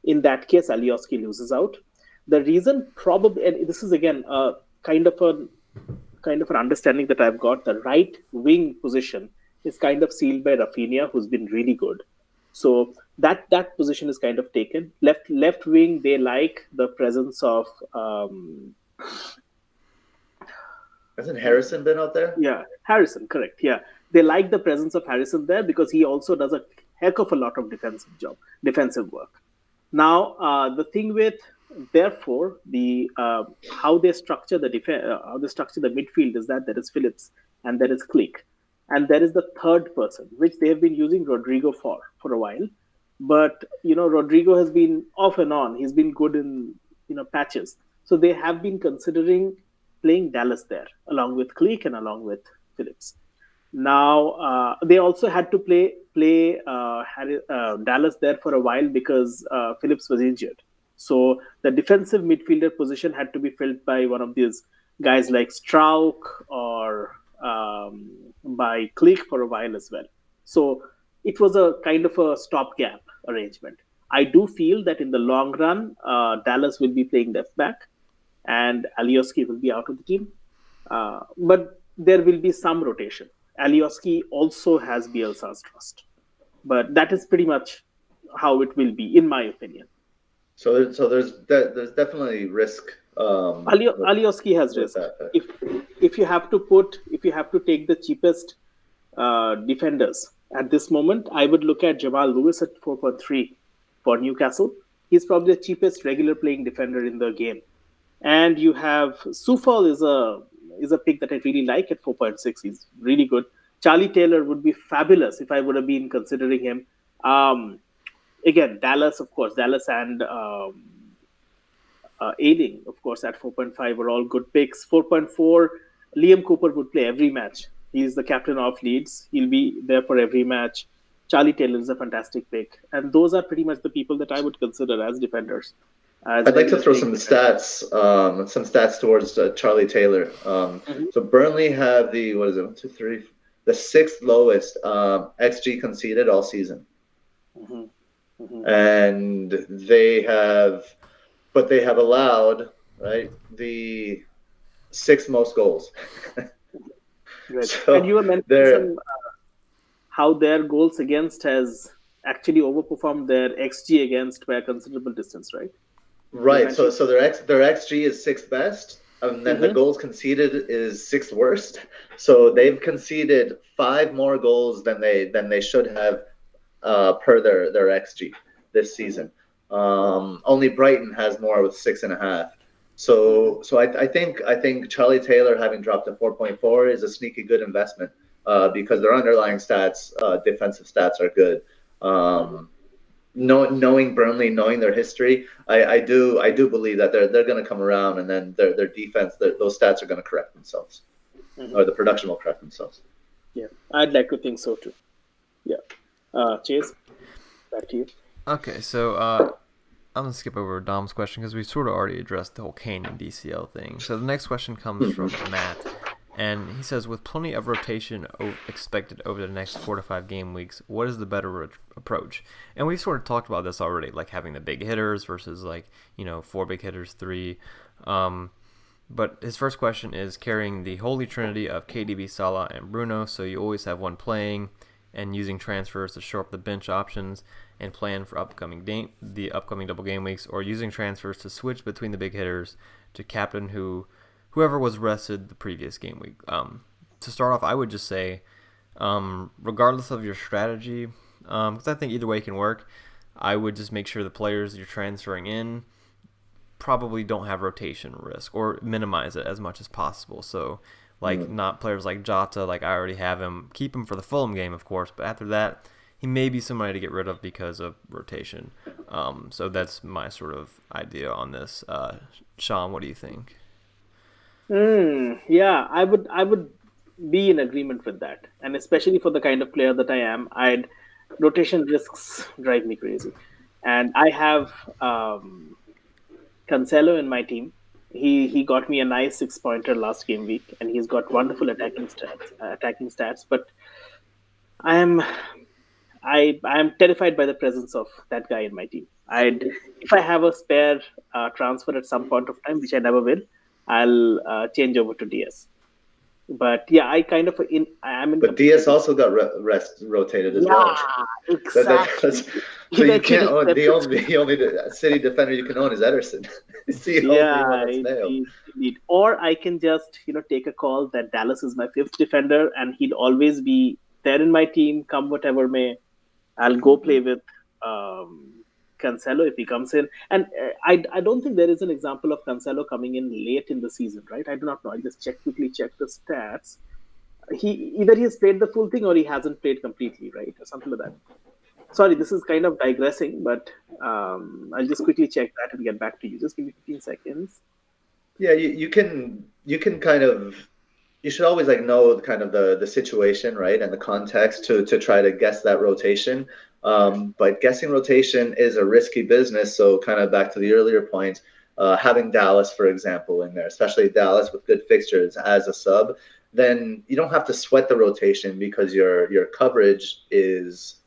In that case, Alioski loses out. The reason probably, and this is again kind of an understanding that I've got, the right wing position is kind of sealed by Rafinha, who's been really good. So that position is kind of taken. Left wing, they like the presence of. Hasn't Harrison been out there? Yeah, Harrison, correct. Yeah. They like the presence of Harrison there because he also does a heck of a lot of defensive work. Now, the thing with, therefore, the how they structure the midfield is that there is Phillips and there is Click, and there is the third person, which they have been using Rodrigo for a while. But Rodrigo has been off and on. He's been good in patches. So they have been considering playing Dallas there along with Click and along with Phillips. Now they also had to play Dallas there for a while because Phillips was injured. So the defensive midfielder position had to be filled by one of these guys like Strauk or by Click for a while as well. So it was a kind of a stopgap arrangement. I do feel that in the long run, Dallas will be playing left back and Alioski will be out of the team. But there will be some rotation. Alioski also has Bielsa's trust. But that is pretty much how it will be, in my opinion. So there's definitely risk. Alioski has risk. If you have to take the cheapest defenders at this moment, I would look at Jamal Lewis at 4.3 for Newcastle. He's probably the cheapest regular playing defender in the game. And you have Sufal is a pick that I really like at 4.6. He's really good. Charlie Taylor would be fabulous if I would have been considering him. Again, Dallas, of course, Dallas and Ailing, of course, at 4.5 are all good picks. 4.4, Liam Cooper would play every match. He's the captain of Leeds. He'll be there for every match. Charlie Taylor is a fantastic pick. And those are pretty much the people that I would consider as defenders. I'd like to throw some stats towards Charlie Taylor. So Burnley have the 6th lowest XG conceded all season, and they have allowed the 6th most goals. Right. So and you were mentioning how their goals against has actually overperformed their XG against by a considerable distance, right? Right. So their XG is 6th best, and then the goals conceded is 6th worst. So they've conceded 5 more goals than they should have per their XG this season. Only Brighton has more with 6.5. So I think Charlie Taylor having dropped to 4.4 is a sneaky good investment because their underlying stats, defensive stats, are good. Knowing Burnley, knowing their history, I do believe that they're going to come around, and then their defense, those stats are going to correct themselves, or the production will correct themselves. Yeah, I'd like to think so too. Yeah, Chase, back to you. Okay, so I'm gonna skip over Dom's question because we sort of already addressed the whole Kane and DCL thing. So the next question comes from Matt. And he says, with plenty of rotation expected over the next 4 to 5 game weeks, what is the better approach? And we sort of talked about this already, like having the big hitters versus 4 big hitters, 3. But his first question is carrying the holy trinity of KDB, Salah, and Bruno, so you always have one playing, and using transfers to shore up the bench options and plan for the upcoming double game weeks, or using transfers to switch between the big hitters to captain whoever was rested the previous game week. To start off, I would just say, regardless of your strategy, because I think either way can work, I would just make sure the players you're transferring in probably don't have rotation risk, or minimize it as much as possible. So, not players like Jota, I already have him. Keep him for the Fulham game, of course, but after that, he may be somebody to get rid of because of rotation. So that's my sort of idea on this. Sean, what do you think? Yeah, I would be in agreement with that, and especially for the kind of player that I am, rotation risks drive me crazy, and I have Cancelo in my team. He got me a nice 6-pointer last game week, and he's got wonderful attacking stats. But I am terrified by the presence of that guy in my team. If I have a spare transfer at some point of time, which I never will, I'll change over to DS. But yeah, I am in. But DS also got rotated as well. Exactly. So you can't own the only City defender you can own is Ederson. Indeed. Or I can just take a call that Dallas is my 5th defender, and he'd always be there in my team, come whatever may. I'll go play with Cancelo if he comes in, and I don't think there is an example of Cancelo coming in late in the season, right? I do not know. I just quickly check the stats. Either he has played the full thing or he hasn't played completely, right, or something like that. Sorry, this is kind of digressing, but I'll just quickly check that and get back to you. Just give me 15 seconds. Yeah, you can kind of you should always like know kind of the situation, right, and the context to try to guess that rotation. But guessing rotation is a risky business. So kind of back to the earlier point, having Dallas, for example, in there, especially Dallas with good fixtures as a sub, then you don't have to sweat the rotation because your coverage it's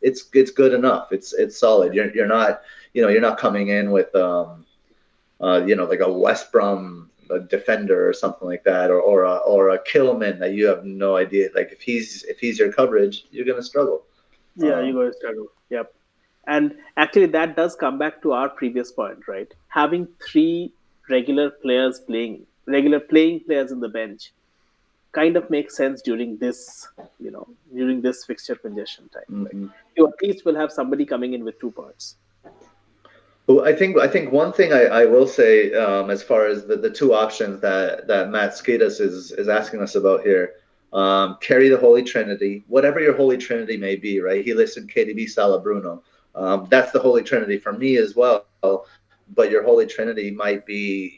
good enough. It's solid. You're not you're not coming in with like a West Brom defender or something like that, or a Killman that you have no idea. Like if he's your coverage, you're gonna struggle. Yeah, you're going to struggle. Yep. And actually, that does come back to our previous point, right? Having three regular playing players in the bench kind of makes sense during this, during this fixture congestion time. Like, you at least will have somebody coming in with 2 points. Well, I think one thing I will say as far as the two options that Matt Skidas is asking us about here, carry the Holy Trinity, whatever your Holy Trinity may be, right? He listed KDB, Salah, Bruno. That's the Holy Trinity for me as well. But your Holy Trinity might be,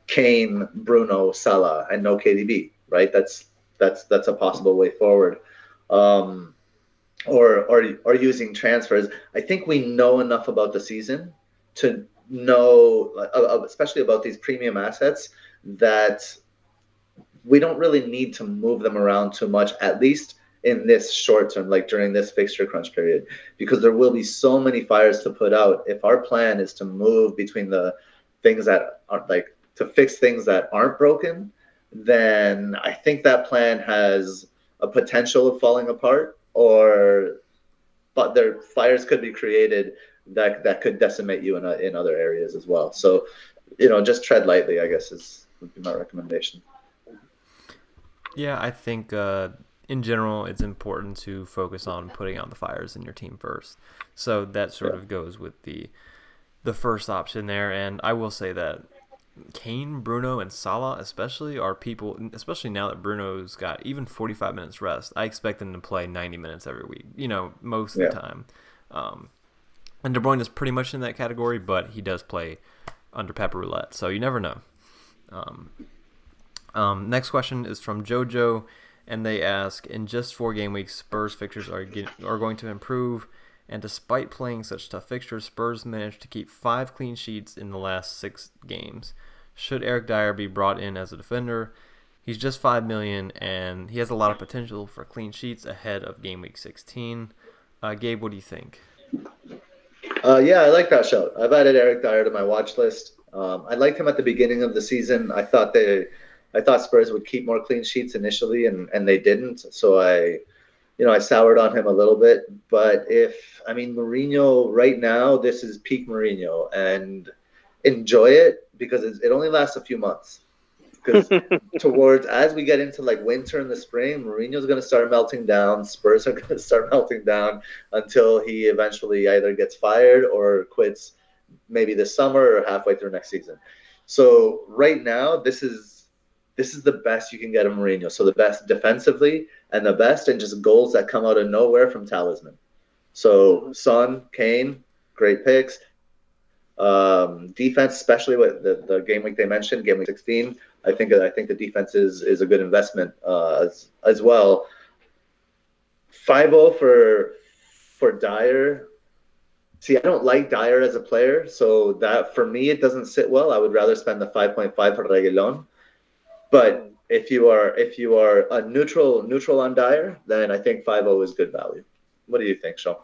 Kane, Bruno, Salah, and no KDB, right? That's a possible way forward. Or using transfers. I think we know enough about the season to know, especially about these premium assets, that we don't really need to move them around too much, at least in this short term, like during this fixture crunch period, because there will be so many fires to put out. If our plan is to move between the things that are like to fix things that aren't broken, then I think that plan has a potential of falling apart, but their fires could be created that could decimate you in other areas as well. So, just tread lightly, I guess would be my recommendation. Yeah, I think in general it's important to focus on putting out the fires in your team first. So that sort of goes with the first option there. And I will say that Kane, Bruno, and Salah especially are people, especially now that Bruno's got even 45 minutes rest, I expect them to play 90 minutes every week, most of the time. And De Bruyne is pretty much in that category, but he does play under Pep Roulette, so you never know. Next question is from Jojo, and they ask, in just 4 game weeks, Spurs fixtures are going to improve, and despite playing such tough fixtures, Spurs managed to keep 5 clean sheets in the last 6 games. Should Eric Dyer be brought in as a defender? He's just $5 million, and he has a lot of potential for clean sheets ahead of game week 16. Gabe, what do you think? Yeah, I like that shout. I've added Eric Dyer to my watch list. I liked him at the beginning of the season. I thought Spurs would keep more clean sheets initially, and they didn't. So I soured on him a little bit. But Mourinho right now, this is peak Mourinho, and enjoy it because it only lasts a few months. Because as we get into like winter and the spring, Mourinho's going to start melting down. Spurs are going to start melting down until he eventually either gets fired or quits, maybe this summer or halfway through next season. So right now, this is the best you can get of Mourinho. So the best defensively and the best and just goals that come out of nowhere from Talisman. So Son, Kane, great picks. Defense, especially with the game week they mentioned, game week 16. I think the defense is a good investment as well. 5-0 for Dyer. See, I don't like Dyer as a player, so that for me it doesn't sit well. I would rather spend the 5.5 for Reguilon. But if you are a neutral on Dyer, then I think 5-0 is good value. What do you think, Sean?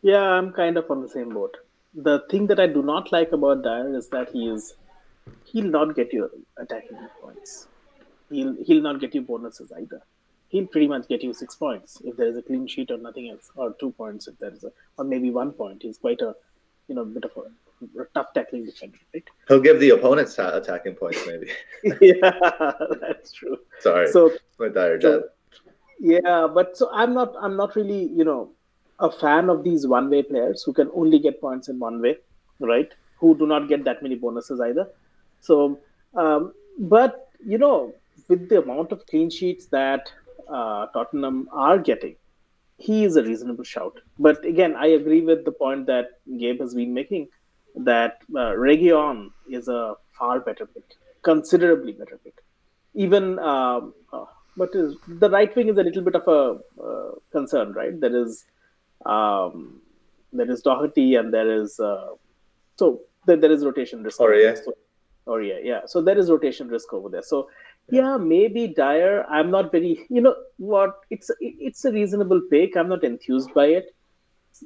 Yeah, I'm kind of on the same boat. The thing that I do not like about Dyer is that he'll not get you attacking points. He'll not get you bonuses either. He'll pretty much get you 6 points if there is a clean sheet or nothing else, or 2 points if there is or maybe 1 point. He's quite a bit of a tough tackling defender, right? He'll give the opponents attacking points, maybe. Yeah, that's true. Sorry, so my Dyer jab. Yeah, but so I'm not really a fan of these one-way players who can only get points in one way, right? Who do not get that many bonuses either. So, but with the amount of clean sheets that Tottenham are getting, he is a reasonable shout. But again, I agree with the point that Gabe has been making, that Reguilon is a far better pick, considerably better pick. even but the right wing is a little bit of a concern, right? Um, there is Doherty, and there is rotation risk Or over there. yeah. So, or yeah. So there is rotation risk over there. So yeah, maybe Dyer. I'm not very. You know what? It's a reasonable pick. I'm not enthused by it.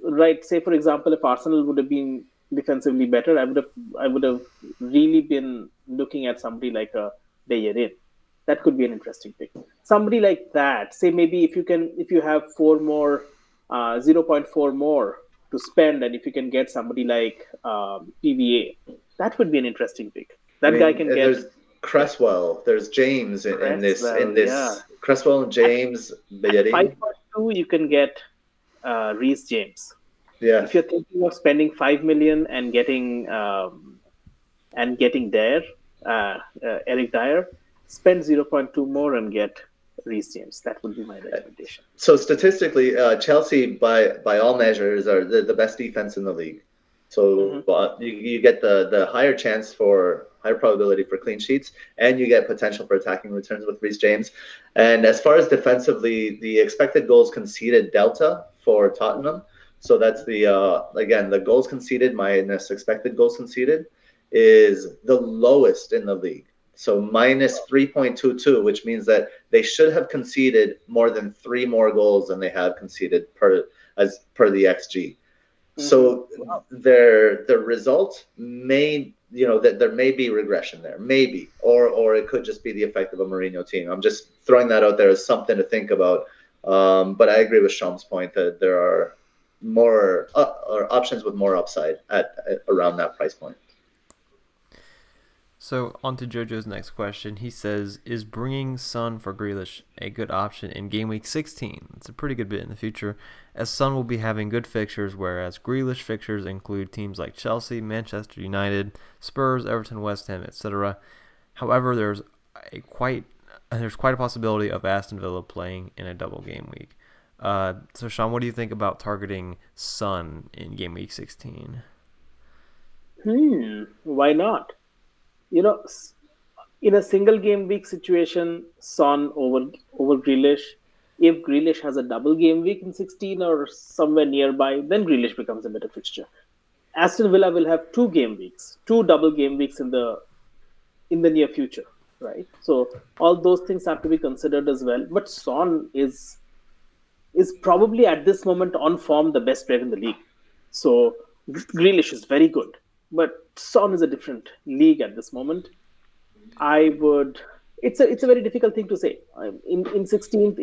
Right? Say for example, if Arsenal would have been defensively better, I would have really been looking at somebody like a Dyer. That could be an interesting pick. Somebody like that. Say maybe if you have four more, 0.4 more to spend, and if you can get somebody like PVA, that would be an interesting pick. I That guy mean, can get there's Cresswell, there's James in this Cresswell. Yeah, Cresswell and at James at Bellerin. 5.2 you can get Reece James. Yeah, If you're thinking of spending 5 million and getting there, Eric Dyer, spend 0.2 more and get Reece James. That would be my recommendation. so statistically, Chelsea by all measures are the best defense in the league. So you get the higher chance for higher probability for clean sheets, and you get potential for attacking returns with Reece James. And as far as defensively, the expected goals conceded delta for Tottenham. So that's again the goals conceded minus expected goals conceded is the lowest in the league. So minus 3.22, which means that they should have conceded more than 3 more goals than they have conceded per the XG. So their result may, that there may be regression there, maybe, or it could just be the effect of a Mourinho team. I'm just throwing that out there as something to think about. But I agree with Sham's point that there are more or options with more upside at around that price point. So on to Jojo's next question. He says, is bringing Son for Grealish a good option in Gameweek 16? It's a pretty good bit in the future, as Son will be having good fixtures, whereas Grealish fixtures include teams like Chelsea, Manchester United, Spurs, Everton, West Ham, etc. However, there's quite a possibility of Aston Villa playing in a double game week. So Sean, what do you think about targeting Son in Gameweek 16? Why not? In a single game week situation, Son over Grealish. If Grealish has a double game week in 16 or somewhere nearby, then Grealish becomes a better fixture. Aston Villa will have two double game weeks in the near future, right? So all those things have to be considered as well. But Son is probably at this moment on form the best player in the league. So Grealish is very good, but Son is a different league at this moment. It's a very difficult thing to say. In 16th,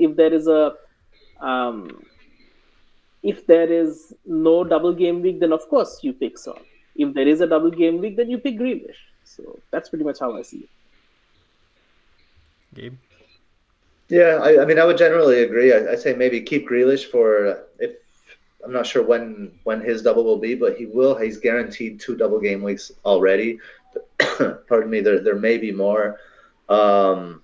if there is no double game week, then of course you pick Son. If there is a double game week, then you pick Grealish. So that's pretty much how I see it. Gabe? Yeah, I mean, I would generally agree. I say maybe keep Grealish for if I'm not sure when his double will be, but he's guaranteed 2 double game weeks already. Pardon me, there may be more. I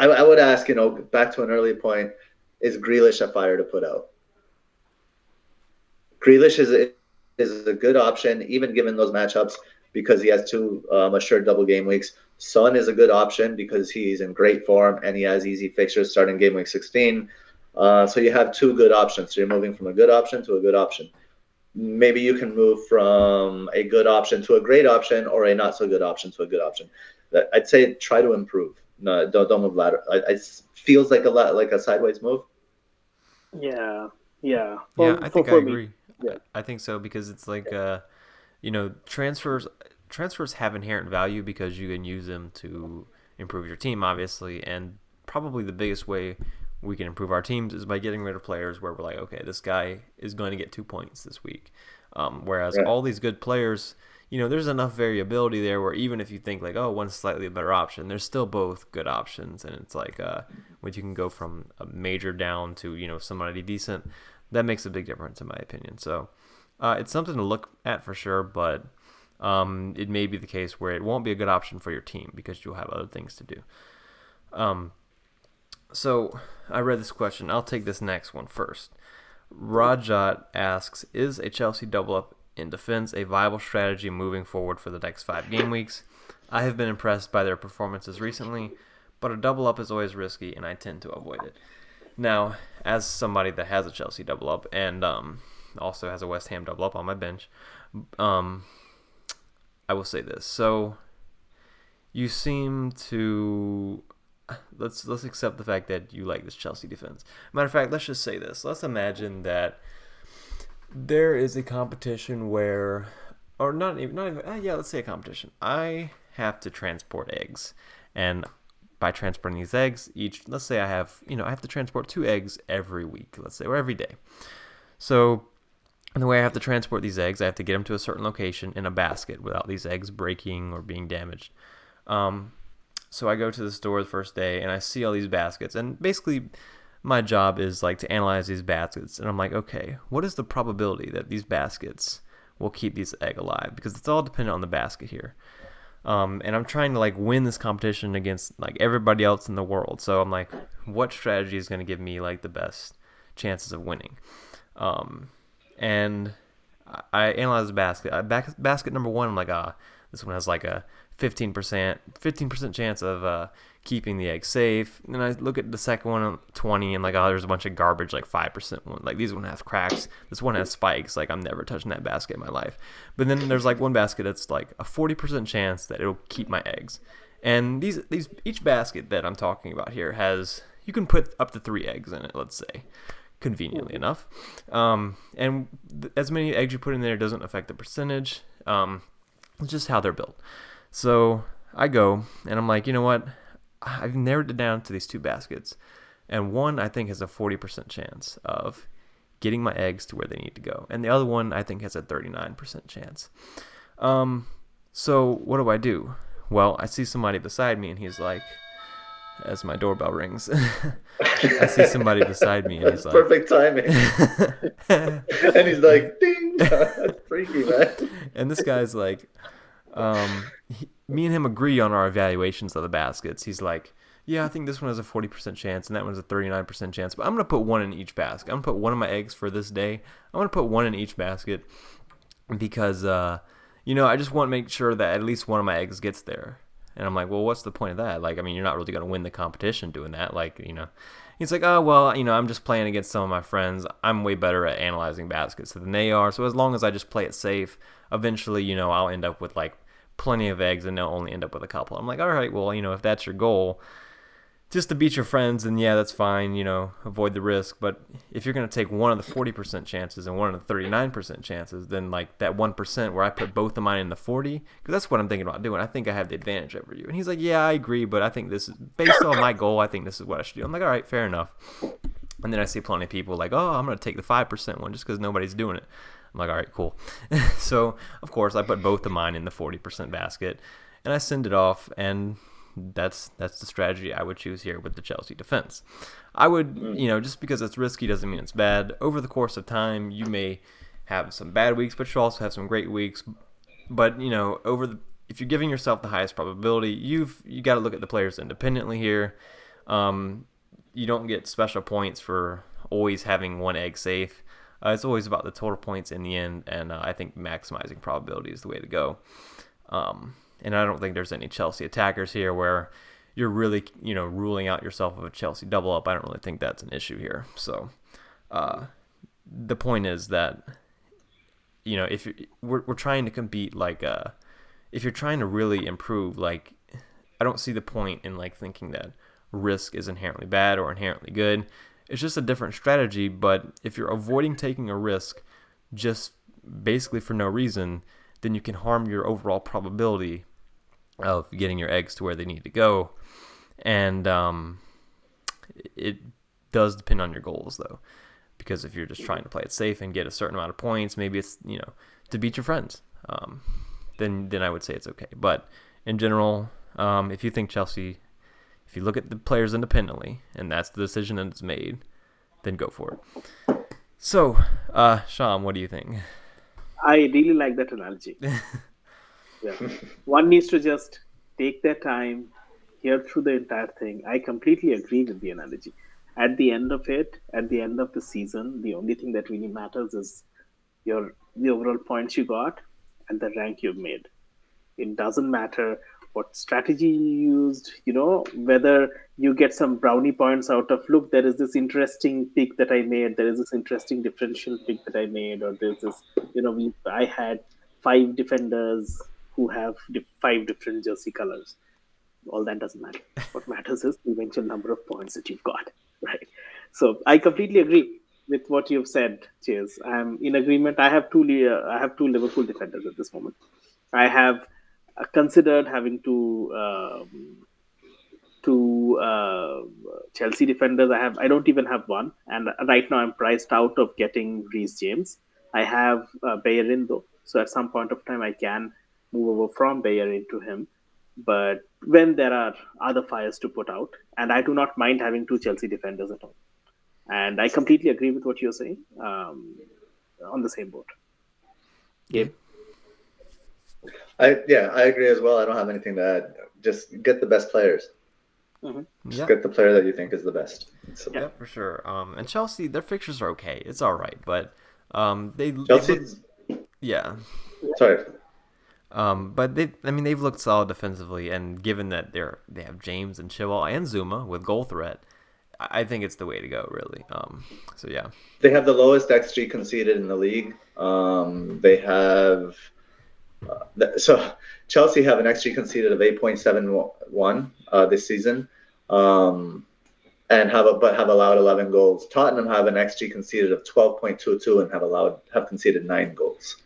would ask, back to an earlier point, is Grealish a fire to put out? Grealish is a good option, even given those matchups, because he has 2 assured double game weeks. Son is a good option because he's in great form and he has easy fixtures starting game week 16. So you have 2 good options. So you're moving from a good option to a good option. Maybe you can move from a good option to a great option, or a not so good option to a good option. I'd say try to improve. No, don't move lateral. It feels like a sideways move. Yeah. I think I agree. Yeah. I think so, because it's like transfers have inherent value because you can use them to improve your team, obviously, and probably the biggest way we can improve our teams is by getting rid of players where we're like, okay, this guy is going to get 2 points this week. Whereas all these good players, there's enough variability there where even if you think like, oh, one's slightly a better option, they're still both good options. And it's like when you can go from a major down to, somebody decent, that makes a big difference in my opinion. So it's something to look at for sure, but it may be the case where it won't be a good option for your team because you'll have other things to do. So I read this question. I'll take this next one first. Rajat asks, is a Chelsea double up in defense a viable strategy moving forward for the next 5 game weeks? I have been impressed by their performances recently, but a double up is always risky, and I tend to avoid it. Now, as somebody that has a Chelsea double up and also has a West Ham double up on my bench, I will say this. So, you seem to let's accept the fact that you like this Chelsea defense. Matter of fact, let's just say this. Let's imagine that there is a competition where, or not even, let's say a competition. I have to transport eggs, and by transporting these eggs, let's say I have to transport 2 eggs every week, let's say, or every day. So the way I have to transport these eggs, I have to get them to a certain location in a basket without these eggs breaking or being damaged. So I go to the store the first day and I see all these baskets, and basically my job is like to analyze these baskets, and I'm like, okay, what is the probability that these baskets will keep these egg alive? Because it's all dependent on the basket here. And I'm trying to like win this competition against like everybody else in the world. So I'm like, what strategy is going to give me like the best chances of winning? And I analyze the basket. Basket number 1, I'm like, this one has like a 15% chance of keeping the egg safe. And I look at the second one, 20, and like, there's a bunch of garbage, like 5% one. Like, these one has cracks. This one has spikes. Like, I'm never touching that basket in my life. But then there's like one basket that's like a 40% chance that it'll keep my eggs. And each basket that I'm talking about here you can put up to 3 eggs in it, let's say, conveniently enough. And as many eggs you put in there doesn't affect the percentage. It's just how they're built. So I go, and I'm like, you know what? I've narrowed it down to these 2 baskets. And one, I think, has a 40% chance of getting my eggs to where they need to go. And the other one, I think, has a 39% chance. So what do? Well, I see somebody beside me, and he's like, as my doorbell rings, I see somebody beside me, and he's like... Perfect timing. And he's like, ding! That's freaky, man. And this guy's like... me and him agree on our evaluations of the baskets. He's like, yeah, I think this one has a 40% chance and that one's a 39% chance, but I'm going to put 1 in each basket. I'm going to put 1 of my eggs for this day. I'm going to put 1 in each basket because, I just want to make sure that at least 1 of my eggs gets there. And I'm like, well, what's the point of that? Like, I mean, you're not really going to win the competition doing that. Like, he's like, oh, well, I'm just playing against some of my friends. I'm way better at analyzing baskets than they are. So as long as I just play it safe, eventually, I'll end up with like plenty of eggs and they'll only end up with a couple. I'm like, all right, well, if that's your goal, just to beat your friends, then yeah, that's fine, avoid the risk. But if you're going to take 1 of the 40% chances and 1 of the 39% chances, then like that 1% where I put both of mine in the 40, because that's what I'm thinking about doing. I think I have the advantage over you. And he's like, yeah, I agree, but I think this is, based on my goal, I think this is what I should do. I'm like, all right, fair enough. And then I see plenty of people like, oh, I'm going to take the 5% one just because nobody's doing it. I'm like, all right, cool. So, of course, I put both of mine in the 40% basket, and I send it off, and that's the strategy I would choose here with the Chelsea defense. I would, just because it's risky doesn't mean it's bad. Over the course of time, you may have some bad weeks, but you also have some great weeks. But, if you're giving yourself the highest probability, you got to look at the players independently here. You don't get special points for always having 1 egg safe. It's always about the total points in the end, and I think maximizing probability is the way to go. And I don't think there's any Chelsea attackers here where you're really, ruling out yourself of a Chelsea double up. I don't really think that's an issue here. So the point is that, if we're trying to compete, like, if you're trying to really improve, like, I don't see the point in like thinking that risk is inherently bad or inherently good. It's just a different strategy, but if you're avoiding taking a risk just basically for no reason, then you can harm your overall probability of getting your eggs to where they need to go. And it does depend on your goals, though, because if you're just trying to play it safe and get a certain amount of points, maybe it's, to beat your friends, then I would say it's okay. But in general, if you think Chelsea... If you look at the players independently, and that's the decision that's made, then go for it. So, Sham, what do you think? I really like that analogy. Yeah. One needs to just take their time, hear through the entire thing. I completely agree with the analogy. At the end of the season, the only thing that really matters is the overall points you got and the rank you've made. It doesn't matter what strategy you used, whether you get some brownie points out of, look, there is this interesting pick that I made, there is this interesting differential pick that I made, or there's this, I had 5 defenders who have 5 different jersey colors. All that doesn't matter. What matters is the eventual number of points that you've got, right? So I completely agree with what you've said, Chase. I'm in agreement. I have two Liverpool defenders at this moment. I have considered having two Chelsea defenders. I don't even have one, and right now I'm priced out of getting Reece James. I have Bellerin though, so at some point of time I can move over from Bellerin to him. But when there are other fires to put out, and I do not mind having 2 Chelsea defenders at all. And I completely agree with what you're saying. On the same boat. Gabe? I agree as well. I don't have anything to add. Just get the best players. Mm-hmm. Just get the player that you think is the best. So. Yeah, for sure. And Chelsea, their fixtures are okay. It's all right, but Chelsea's. Yeah. Sorry. But they've looked solid defensively, and given that they have James and Chilwell and Zuma with goal threat, I think it's the way to go, really. So yeah. They have the lowest XG conceded in the league. They have so Chelsea have an XG conceded of 8.71 this season, and have allowed 11 goals. Tottenham have an XG conceded of 12.22 and have conceded 9 goals.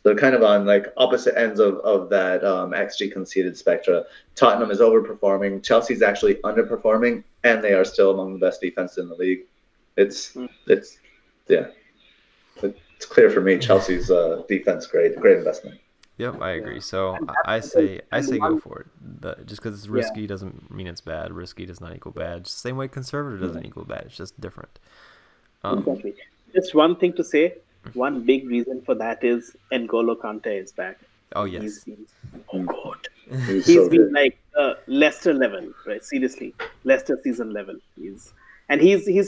They're kind of on like opposite ends of that XG conceded spectra. Tottenham is overperforming. Chelsea's actually underperforming, and they are still among the best defenses in the league. It's clear for me. Chelsea's defense great investment. Yep, I agree. So I say go for it. Just because it's risky doesn't mean it's bad. Risky does not equal bad. Just the same way conservative doesn't equal bad. It's just different. Exactly. Just one thing to say. One big reason for that is N'Golo Kante is back. Oh, yes. He's been so good. He's He's so been good. like Leicester level, right? Seriously, Leicester season level. He's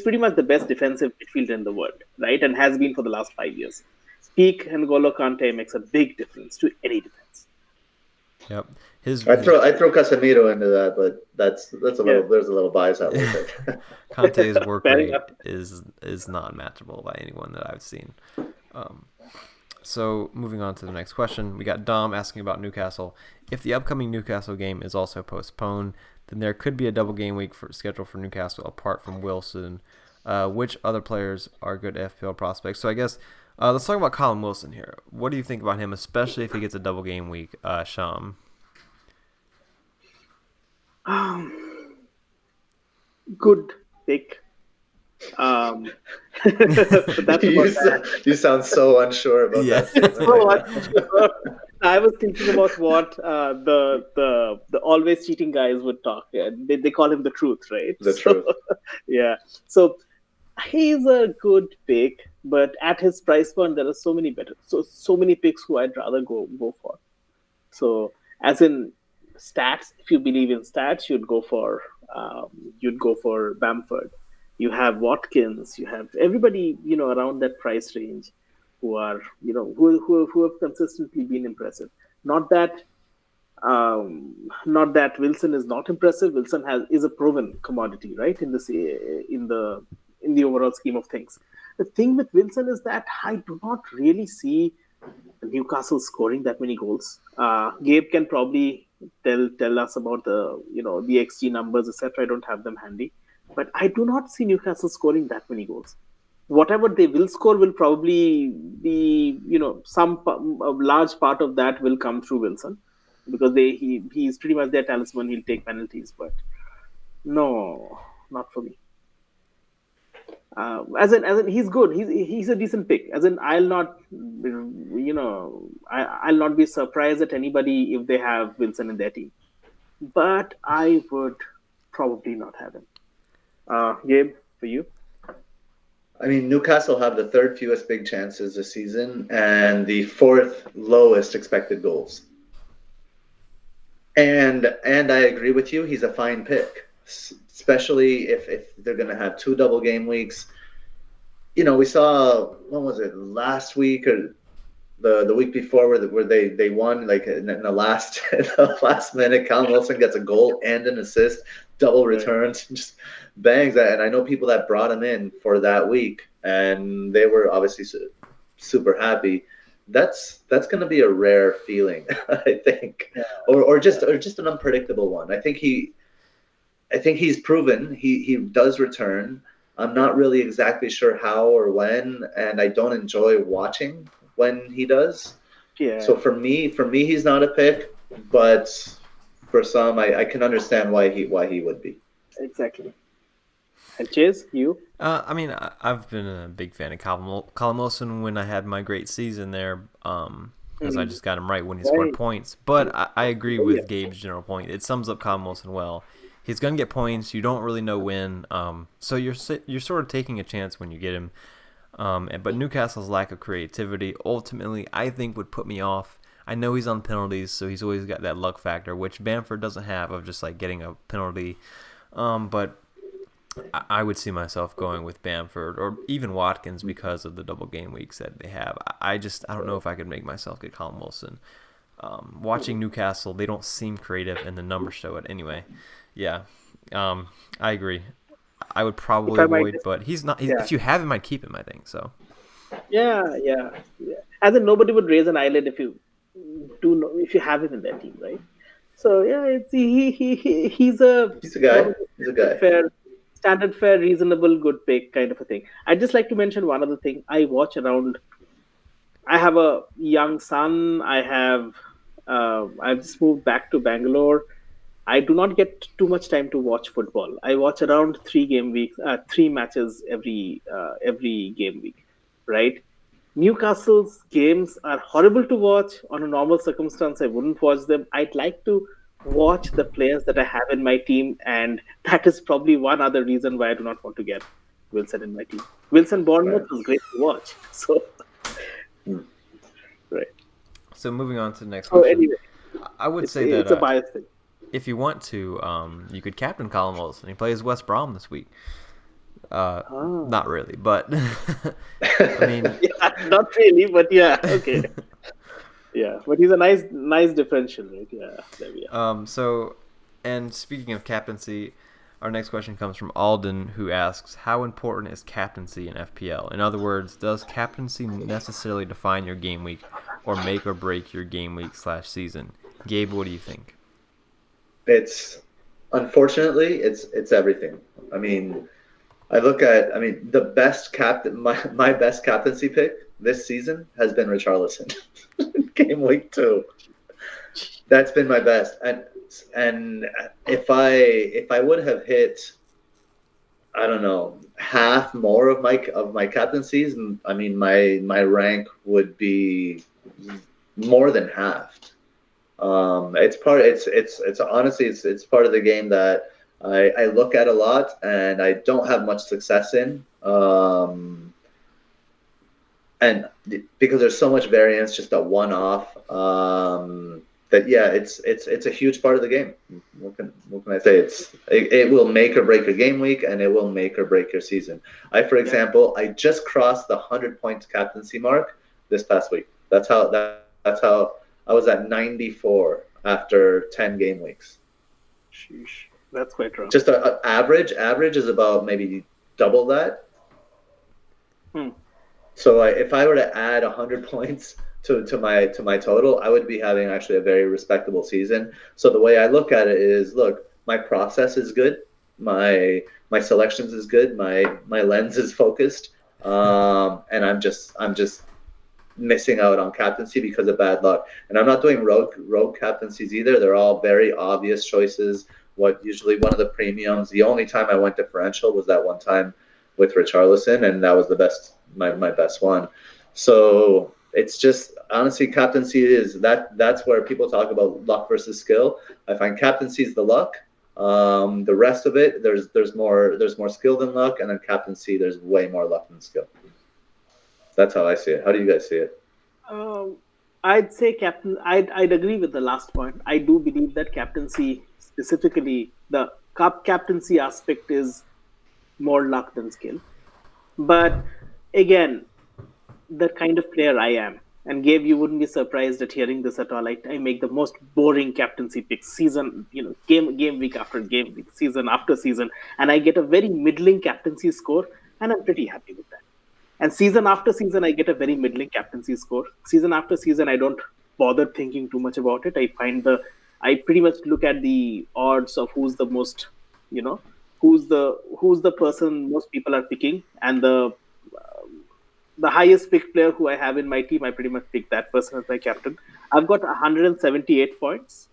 pretty much the best defensive midfielder in the world, right? And has been for the last 5 years. Peak N'Golo Kante makes a big difference to any defense. Yep. I throw Casemiro into that, but that's a little there's a little bias out there. Conte's work Fair rate enough. is not matchable by anyone that I've seen. So moving on to the next question, we got Dom asking about Newcastle. If the upcoming Newcastle game is also postponed, then there could be a double game week schedule for Newcastle apart from Wilson. Which other players are good FPL prospects? So I guess let's talk about Colin Wilson here. What do you think about him, especially if he gets a double game week, Sham? Good pick. But that's You sound so unsure about that. So I was thinking about what the always cheating guys would talk. Yeah. They call him the truth, right? Truth. Yeah. So he's a good pick, but at his price point, there are so many picks who I'd rather go for. So as in stats, if you believe in stats, you'd go for Bamford. You have Watkins. You have everybody around that price range who are who have consistently been impressive. Not that Wilson is not impressive. Wilson is a proven commodity, right? In the overall scheme of things. The thing with Wilson is that I do not really see Newcastle scoring that many goals. Gabe can probably tell us about the XG numbers, etc. I don't have them handy, but I do not see Newcastle scoring that many goals. Whatever they will score will probably be a large part of that will come through Wilson, because he's pretty much their talisman. He'll take penalties, but no, not for me. As in, he's good. He's a decent pick. As in, I'll not be surprised at anybody if they have Wilson in their team, but I would probably not have him. Gabe, for you? I mean, Newcastle have the 3rd fewest big chances this season and the 4th lowest expected goals. And I agree with you. He's a fine pick, especially if they're going to have 2 double game weeks. We saw, when was it, last week or the week before where they won like in the last minute. Callum Wilson gets a goal and an assist, double returns, just bangs that. And I know people that brought him in for that week, and they were obviously super happy. That's going to be a rare feeling, I think, or just an unpredictable one. I think he's proven he does return. I'm not really exactly sure how or when, and I don't enjoy watching when he does. Yeah. So for me, he's not a pick, but for some, I can understand why he would be. Exactly. And Chase, you? I mean, I've been a big fan of Callum Wilson when I had my great season there, because I just got him right when he scored points. But I agree with Gabe's general point. It sums up Callum Wilson well. He's going to get points. You don't really know when. So you're sort of taking a chance when you get him. But Newcastle's lack of creativity ultimately, I think, would put me off. I know he's on penalties, so he's always got that luck factor, which Bamford doesn't have, of just like getting a penalty. But I would see myself going with Bamford or even Watkins because of the double game weeks that they have. I don't know if I could make myself get Callum Wilson. Watching Newcastle, they don't seem creative, and the numbers show it anyway. Yeah, I agree. I would probably avoid, but he's not. If you have him, I'd keep him, I think so. Yeah. As in, nobody would raise an eyelid if you have him in their team, right? So yeah, he's a guy. He's a guy. Fair, standard, fair, reasonable, good pick kind of a thing. I'd just like to mention one other thing. I have a young son. I've just moved back to Bangalore. I do not get too much time to watch football. I watch around 3 matches every game week, right? Newcastle's games are horrible to watch. On a normal circumstance, I wouldn't watch them. I'd like to watch the players that I have in my team, and that is probably one other reason why I do not want to get Wilson in my team. Wilson Bournemouth was great to watch. So, right. So moving on to the next question. Anyway, I would say that it's a bias thing. If you want to, you could captain Callum Wilson. He plays West Brom this week. Not really, but I mean, not really, but yeah, okay. Yeah, but he's a nice differential, right? Yeah, there we are. So, and speaking of captaincy, our next question comes from Alden, who asks, how important is captaincy in FPL? In other words, does captaincy necessarily define your game week or make or break your game week / season? Gabe, what do you think? Unfortunately, it's everything. I mean, the best captain, my best captaincy pick this season has been Richarlison. Game week 2. That's been my best. And if I would have hit, I don't know, half more of my captaincies, I mean my rank would be more than halved. It's honestly it's part of the game that I look at a lot and I don't have much success in. And because there's so much variance, just a one-off, it's a huge part of the game. What can I say? It will make or break your game week, and it will make or break your season. For example, I just crossed the 100-point captaincy mark this past week. That's how I was at 94 after 10 game weeks. Sheesh. That's quite rough. Just a average is about maybe double that. So if I were to add 100 points to my total, I would be having actually a very respectable season. So the way I look at it is, look, my process is good, my selections is good, my lens is focused, and I'm just missing out on captaincy because of bad luck. And I'm not doing rogue captaincies either. They're all very obvious choices. Usually one of the premiums. The only time I went differential was that one time with Richarlison, and that was the best, my best one. So it's just, honestly, captaincy that's where people talk about luck versus skill. I find captaincy is the luck. The rest of it, there's more skill than luck, and then captaincy, there's way more luck than skill. That's how I see it. How do you guys see it? I'd say I'd agree with the last point. I do believe that captaincy, specifically the cup captaincy aspect, is more luck than skill. But again, the kind of player I am, And Gabe, you wouldn't be surprised at hearing this at all. I make the most boring captaincy picks game week after game week, season after season, and I get a very middling captaincy score, and I'm pretty happy with that. And season after season, I get a very middling captaincy score. Season after season, I don't bother thinking too much about it. I pretty much look at the odds of who's the most, who's the person most people are picking, and the highest picked player who I have in my team, I pretty much pick that person as my captain. I've got 178 points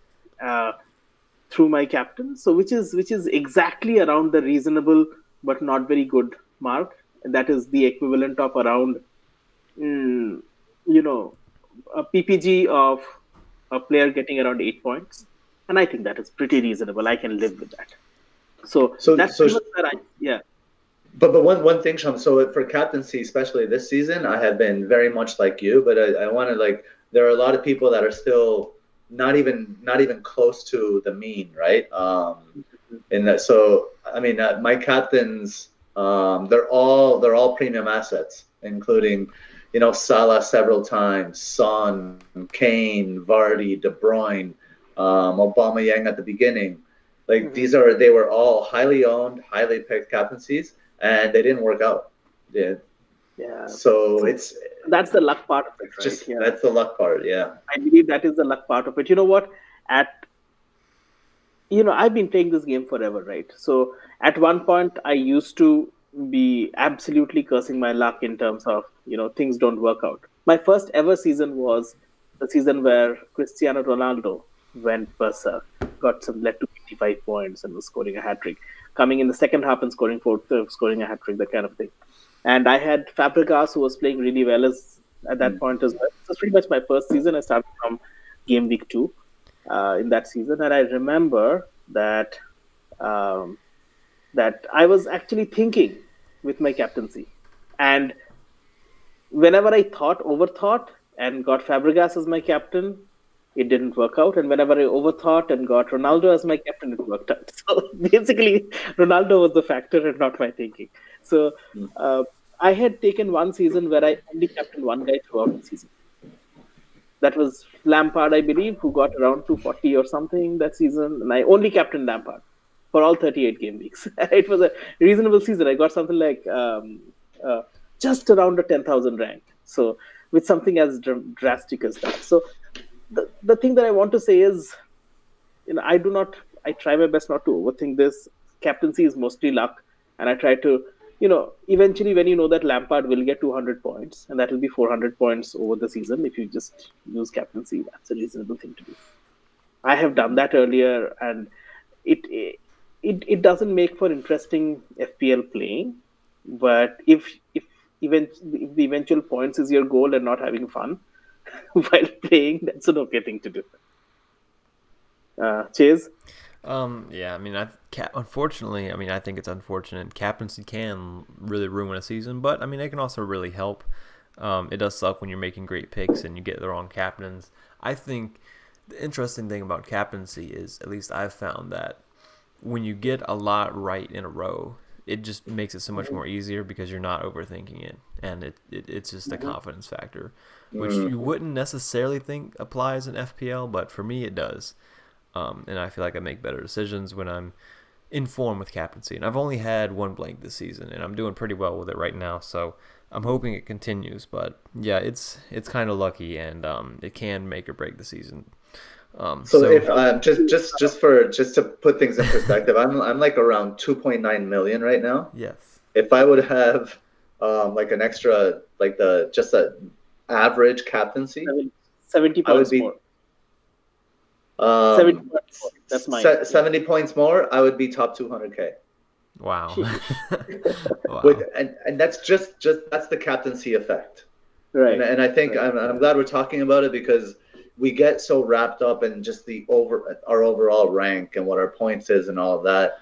through my captain, so which is exactly around the reasonable but not very good mark. That is the equivalent of around, a PPG of a player getting around 8 points, and I think that is pretty reasonable. I can live with that. So that's where yeah. But one thing, Sham, so for captaincy, especially this season, I have been very much like you, but I want to there are a lot of people that are still not even close to the mean, right? In that, so I mean, my captains, they're all premium assets, including, Salah several times, Son, Kane, Vardy, De Bruyne, Aubameyang at the beginning. They were all highly owned, highly picked captaincies, and they didn't work out. Yeah. So that's the luck part of it, right? That's the luck part. Yeah. I believe that is the luck part of it. You know what? I've been playing this game forever, right? So at one point, I used to be absolutely cursing my luck in terms of, things don't work out. My first ever season was the season where Cristiano Ronaldo went berserk, led to 55 points and was scoring a hat-trick. Coming in the second half and scoring a hat-trick, that kind of thing. And I had Fabregas, who was playing really well at that point as well. It was pretty much my first season. I started from game week 2 in that season. And I remember that I was actually thinking with my captaincy. And whenever I overthought, and got Fabregas as my captain, it didn't work out. And whenever I overthought and got Ronaldo as my captain, it worked out. So basically, Ronaldo was the factor and not my thinking. So I had taken one season where I only captained one guy throughout the season. That was Lampard, I believe, who got around 240 or something that season. And I only captained Lampard for all 38 game weeks. It was a reasonable season. I got something like just around a 10,000 rank. So with something as drastic as that. So the thing that I want to say is, I try my best not to overthink this. Captaincy is mostly luck. And I try to, eventually when you know that Lampard will get 200 points, and that will be 400 points over the season, if you just use captaincy, that's a reasonable thing to do. I have done that earlier, and it doesn't make for interesting FPL playing. But if the eventual points is your goal and not having fun while playing, that's an okay thing to do. Chase? Yeah, I mean, unfortunately, I think it's unfortunate. Captaincy can really ruin a season, but I mean, it can also really help. It does suck when you're making great picks and you get the wrong captains. I think the interesting thing about captaincy is, at least I've found, that when you get a lot right in a row, it just makes it so much more easier because you're not overthinking it, and it's just a confidence factor, which you wouldn't necessarily think applies in FPL, but for me it does. And I feel like I make better decisions when I'm in form with captaincy. And I've only had one blank this season, and I'm doing pretty well with it right now, so I'm hoping it continues. But yeah, it's kind of lucky, and it can make or break the season. So if just to put things in perspective, I'm like around 2.9 million right now. Yes. If I would have like an extra, like just an average captaincy, 70 points I would be more. 70 points more. That's mine. 70 points more, I would be top 200K. Wow. Wow. And that's just that's the captaincy effect. Right. And I think I'm glad we're talking about it, because we get so wrapped up in just our overall rank and what our points is and all of that.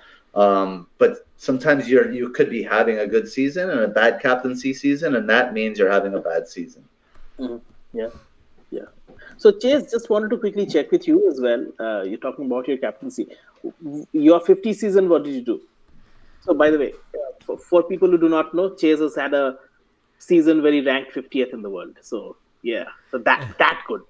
But sometimes you could be having a good season and a bad captaincy season, and that means you're having a bad season. Mm-hmm. Yeah. So Chase, just wanted to quickly check with you as well. You're talking about your captaincy. Your 50 season, what did you do? So by the way, for people who do not know, Chase has had a season where he ranked 50th in the world. So Yeah, so that good.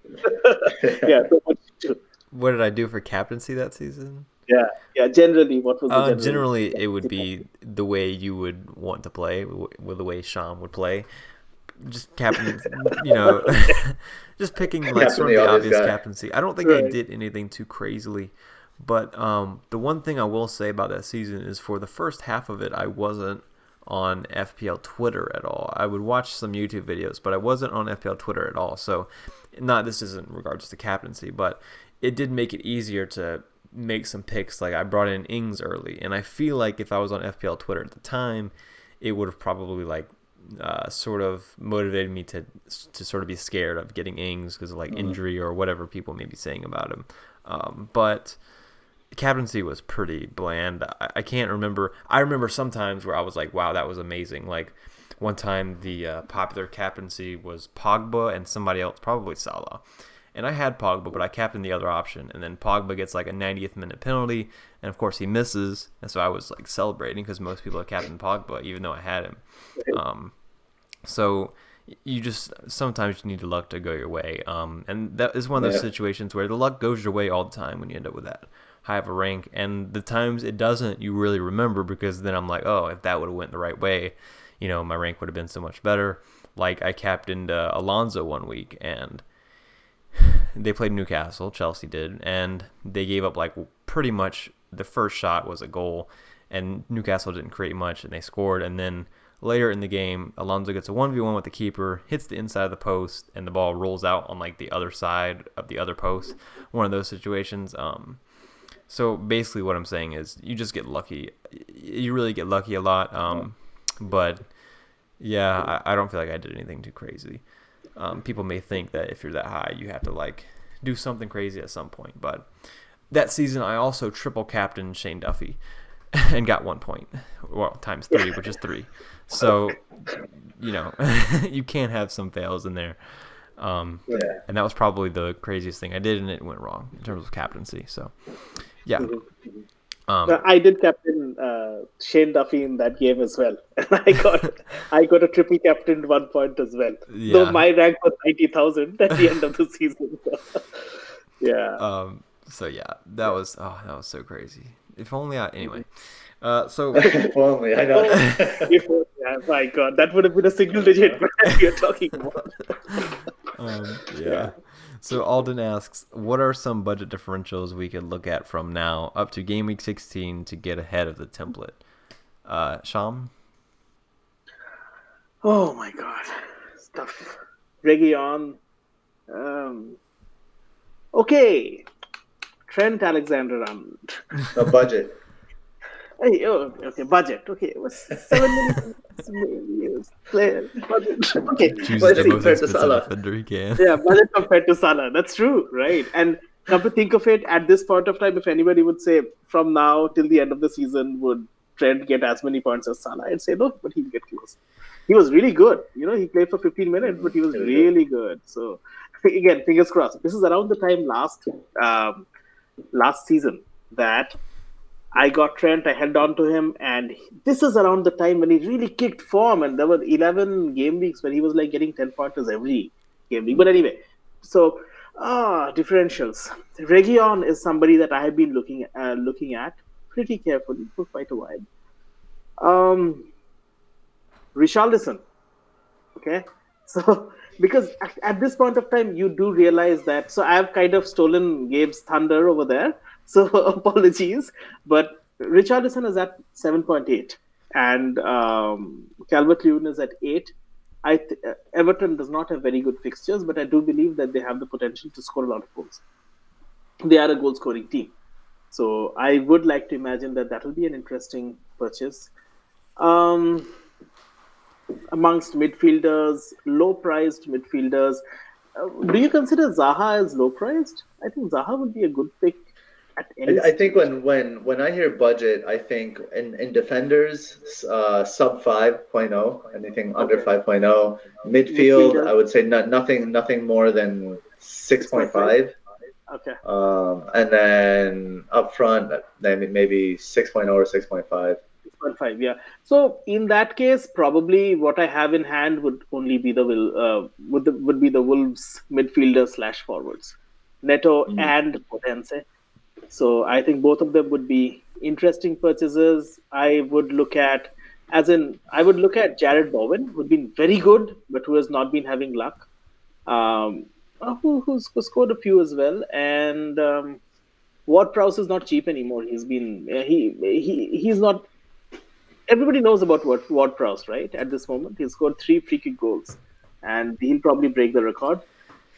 Yeah. So what did you do? What did I do for captaincy that season? Yeah. Generally, what was the general? Generally, it would be the way you would want to play, with the way Sham would play. Just captain, just picking like Captain sort of the the obvious obvious guy. captaincy. I don't think I Right. did anything too crazily, but the one thing I will say about that season is for the first half of it, I wasn't on FPL Twitter at all. I would watch some YouTube videos, but I wasn't on FPL Twitter at all. So, this isn't in regards to captaincy, but it did make it easier to make some picks. Like I brought in Ings early, and I feel like if I was on FPL Twitter at the time, it would have probably like sort of motivated me to sort of be scared of getting Ings because of like injury or whatever people may be saying about him. But captaincy was pretty bland. I can't remember. I remember sometimes where I was like, wow, that was amazing. Like one time the popular captaincy was Pogba and somebody else, probably Salah. And I had Pogba, but I captained the other option. And then Pogba gets like a 90th minute penalty. And of course he misses. And so I was like celebrating because most people have captained Pogba, even though I had him. So you just sometimes you need the luck to go your way. And that is one of those situations where the luck goes your way all the time when you end up with that high of a rank. And the times it doesn't, you really remember, because then I'm like, oh, if that would have went the right way, my rank would have been so much better. Like I captained Alonso one week, and they played Newcastle, Chelsea did, and they gave up like pretty much the first shot was a goal, and Newcastle didn't create much, and they scored. And then later in the game, Alonso gets a 1v1 with the keeper, hits the inside of the post, and the ball rolls out on like the other side of the other post. One of those situations. So basically what I'm saying is you just get lucky. You really get lucky a lot. But yeah, I don't feel like I did anything too crazy. People may think that if you're that high, you have to like do something crazy at some point. But that season, I also triple captained Shane Duffy and got 1 point. Well, times 3, which is 3. So, you can't have some fails in there. And that was probably the craziest thing I did, and it went wrong in terms of captaincy. So, yeah. I did captain Shane Duffy in that game as well, and I got a triple captain 1 point as well. Yeah. Though my rank was 90,000 at the end of the season. Yeah. So yeah, that was so crazy. If only anyway. So If only, I know. Yeah, my God, that would have been a single digit that you're talking about. Yeah. So Alden asks, what are some budget differentials we could look at from now up to Game Week 16 to get ahead of the template? Sham? Oh my God, stuff. Region. Okay, Trent Alexander-Arnold. No budget. Hey, okay, budget. Okay, it was 7 million player budget. Okay, Chooses Budget the most compared to expensive Salah. defender he can. yeah, budget compared to Salah. That's true, right? And come to think of it, at this point of time, if anybody would say from now till the end of the season, would Trent get as many points as Salah? I'd say no, but he'd get close. He was really good. He played for 15 minutes, but he was really good. So again, fingers crossed. This is around the time last season that I got Trent, I held on to him, and this is around the time when he really kicked form, and there were 11 game weeks where he was like getting 10 pointers every game week. But anyway, so differentials. Region is somebody that I have been looking at pretty carefully for quite a while. Richarlison, okay? So because at this point of time, you do realize that, so I have kind of stolen Gabe's thunder over there. So apologies, but Richarlison is at 7.8 and Calvert-Lewin is at 8. Everton does not have very good fixtures, but I do believe that they have the potential to score a lot of goals. They are a goal-scoring team. So I would like to imagine that will be an interesting purchase. Amongst midfielders, low-priced midfielders, do you consider Zaha as low-priced? I think Zaha would be a good pick. I think when I hear budget, I think in defenders, sub 5.0, anything under 5.0. Midfield, I would say nothing more than 6.5. Okay. And then up front, maybe 6.0 or 6.5. 5.5, yeah. So in that case, probably what I have in hand would only be would be the Wolves midfielder slash forwards, Neto and Potense. So I think both of them would be interesting purchases. I would look at Jared Bowen, who'd been very good, but who has not been having luck. Who scored a few as well, and Ward-Prowse is not cheap anymore. He's been he's not. Everybody knows about Ward-Prowse, right? At this moment, he's scored 3 free kick goals, and he'll probably break the record.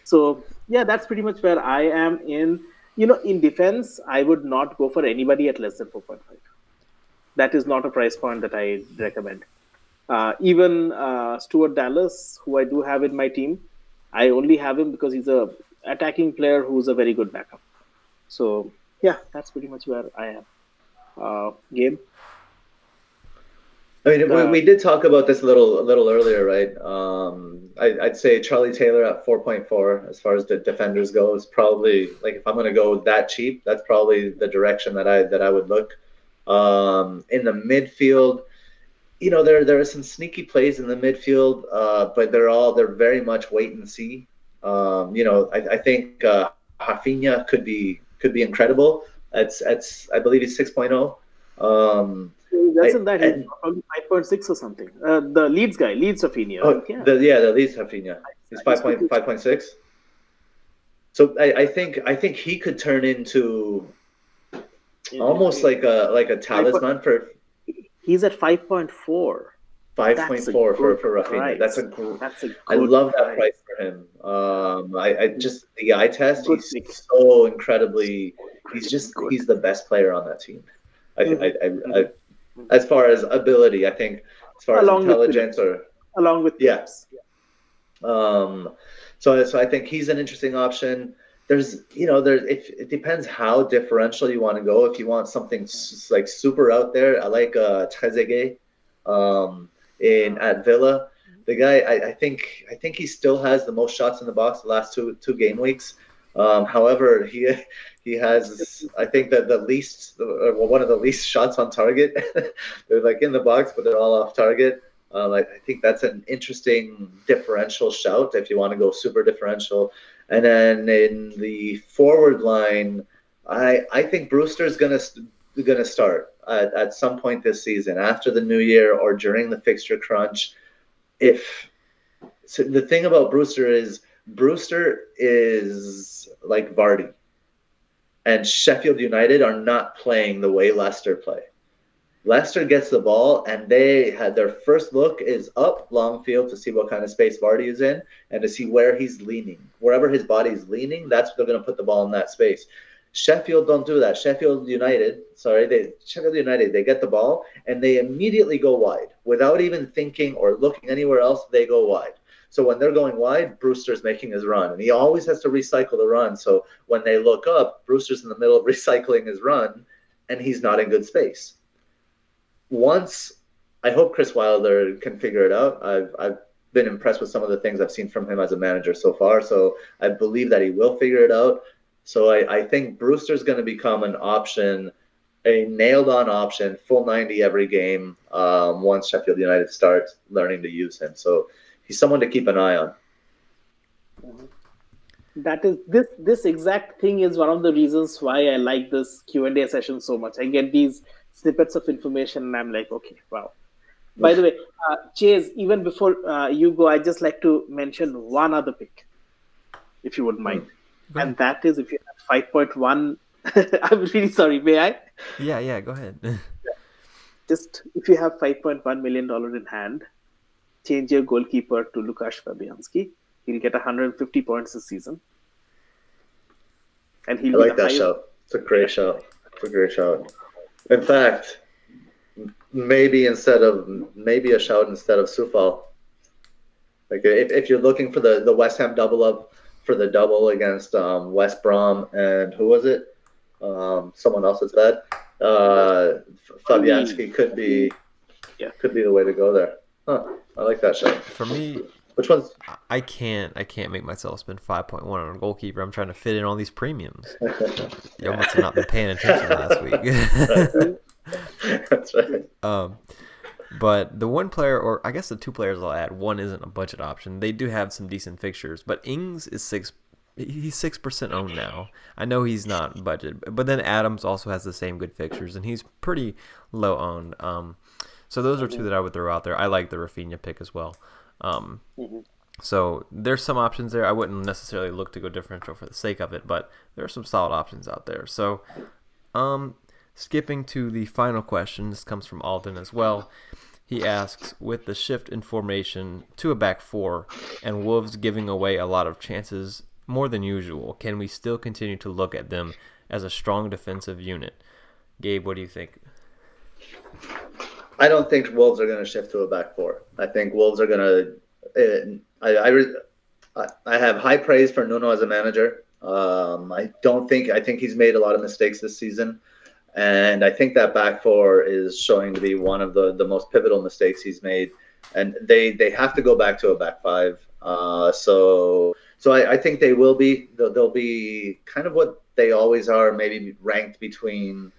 So yeah, that's pretty much where I am in. In defense, I would not go for anybody at less than 4.5. That is not a price point that I recommend. Even Stuart Dallas, who I do have in my team, I only have him because he's a attacking player who's a very good backup. So yeah, that's pretty much where I am. Game. I mean, we did talk about this a little earlier, right? I'd say Charlie Taylor at 4.4 as far as the defenders go is probably, like, if I'm going to go that cheap, that's probably the direction that I would look. In the midfield, there are some sneaky plays in the midfield, but they're very much wait and see. I think Rafinha could be incredible. I believe he's 6.0. He's probably 5.6 or something. The Leeds guy, Leeds Rafinha. Oh, yeah. The Leeds Rafinha. He's 5.6. So I think he could turn into almost like a talisman for. He's at 5.4. 5.4 for Rafinha. That's a good I love that price for him. I just the eye test. He's so incredibly. He's the best player on that team. I as far as ability, I think as far as intelligence along with yes. So I think he's an interesting option. It depends how differential you want to go. If you want something like super out there, I like Trezeguet at Villa. The guy, I think he still has the most shots in the box the last two game weeks. However, he has, I think, that one of the least shots on target. They're like in the box, but they're all off target. I think that's an interesting differential shout if you want to go super differential. And then in the forward line, I think Brewster's gonna start at some point this season, after the new year or during the fixture crunch. So the thing about Brewster is like Vardy, and Sheffield United are not playing the way Leicester play. Leicester gets the ball, and they had their first look is up long field to see what kind of space Vardy is in and to see where he's leaning. Wherever his body's leaning, that's where they're going to put the ball in that space. Sheffield don't do that. Sheffield United, they get the ball, and they immediately go wide. Without even thinking or looking anywhere else, they go wide. So when they're going wide, Brewster's making his run, and he always has to recycle the run. So when they look up, Brewster's in the middle of recycling his run, and he's not in good space. I hope Chris Wilder can figure it out. I've been impressed with some of the things I've seen from him as a manager so far, so I believe that he will figure it out. So I think Brewster's going to become an option, a nailed-on option, full 90 every game once Sheffield United starts learning to use him. So he's someone to keep an eye on. That is this exact thing is one of the reasons why I like this Q&A session so much. I get these snippets of information, and I'm like, okay, wow. By the way, Chase, even before you go, I'd just like to mention one other pick, if you wouldn't mind. And that is if you have 5.1. I'm really sorry, may I? Yeah, go ahead. Just if you have $5.1 million in hand, change your goalkeeper to Lukasz Fabianski. He'll get 150 points this season. And he'll I like that shout. It's a great shout. In fact, maybe a shout instead of Sufal. Like if you're looking for the West Ham double up for the double against West Brom and who was it? Someone else that's bad. Fabianski could be the way to go there. I like that shout. For me, which one's? I can't make myself spend 5.1 on a goalkeeper. I'm trying to fit in all these premiums. You must have not been paying attention last week. That's right. But the one player, or I guess the two players I'll add, one isn't a budget option. They do have some decent fixtures, but Ings is he's 6% owned now. I know he's not budget, but then Adams also has the same good fixtures, and he's pretty low owned. So those are two that I would throw out there. I like the Rafinha pick as well. So there's some options there. I wouldn't necessarily look to go differential for the sake of it, but there are some solid options out there. So skipping to the final question, this comes from Alden as well. He asks, with the shift in formation to a back four and Wolves giving away a lot of chances more than usual, can we still continue to look at them as a strong defensive unit? Gabe, what do you think? I don't think Wolves are going to shift to a back four. I think Wolves are going to. I have high praise for Nuno as a manager. I think he's made a lot of mistakes this season, and I think that back four is showing to be one of the most pivotal mistakes he's made. And they have to go back to a back five. So I think they will be. They'll be kind of what they always are, maybe ranked between,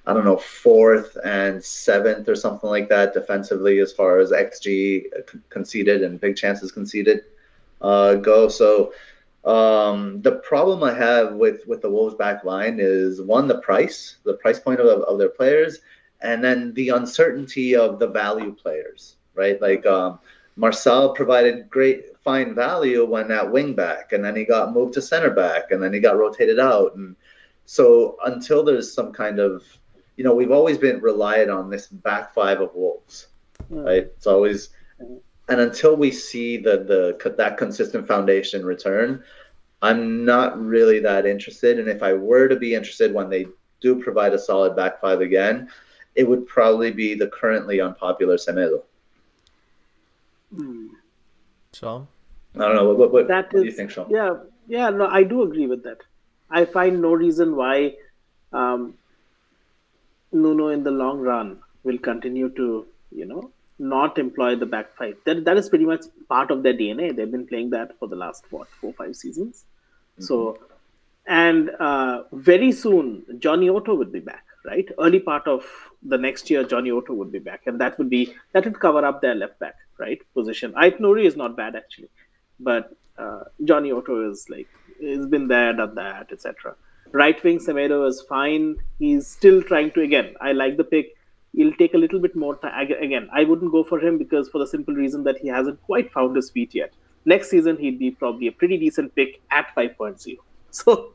I don't know, 4th and 7th or something like that defensively as far as XG conceded and big chances conceded go. So the problem I have with the Wolves back line is, one, the price point of their players, and then the uncertainty of the value players, right? Like Marcel provided fine value when at wing back, and then he got moved to center back, and then he got rotated out. And so until there's some kind of, we've always been reliant on this back five of Wolves, right? It's always, and until we see that consistent foundation return, I'm not really that interested. And if I were to be interested when they do provide a solid back five again, it would probably be the currently unpopular Semedo. Sean? I don't know. What do you think, Sean? Yeah, no, I do agree with that. I find no reason why Nuno in the long run will continue to, not employ the back five. That is pretty much part of their DNA. They've been playing that for the last 4-5 seasons. Mm-hmm. So, and very soon Johnny Otto would be back, right? Early part of the next year, Johnny Otto would be back, and that would cover up their left back, right, position. Ait Nouri is not bad actually, but Johnny Otto is he's been there, done that, etc. Right wing Semedo is fine. He's still trying to, again, I like the pick. He'll take a little bit more time. Again, I wouldn't go for him because for the simple reason that he hasn't quite found his feet yet. Next season, he'd be probably a pretty decent pick at 5.0. So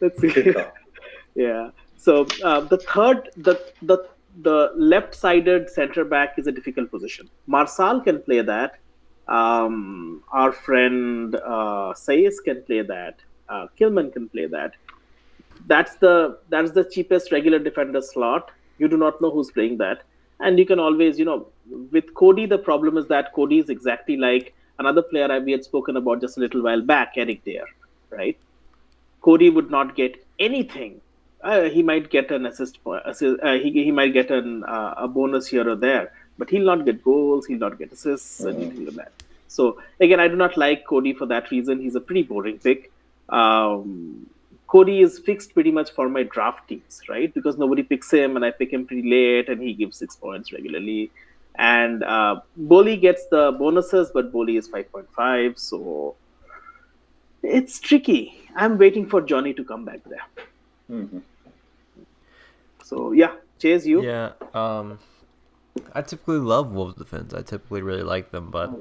let's see. Yeah. So the left-sided center back is a difficult position. Marçal can play that. Our friend Sayes can play that. Kilman can play that. That's the cheapest regular defender slot. You do not know who's playing that. And you can always, with Cody, the problem is that Cody is exactly like another player we had spoken about just a little while back, Eric Dyer, right? Cody would not get anything. He might get an assist. He might get a bonus here or there, but he'll not get goals. He'll not get assists, and anything like that. So again, I do not like Cody for that reason. He's a pretty boring pick. Cody is fixed pretty much for my draft teams, right? Because nobody picks him, and I pick him pretty late, and he gives 6 points regularly. And Boli gets the bonuses, but Boli is 5.5, so it's tricky. I'm waiting for Johnny to come back there. Mm-hmm. So yeah, Chase, you? Yeah, I typically love Wolves defense. I typically really like them, but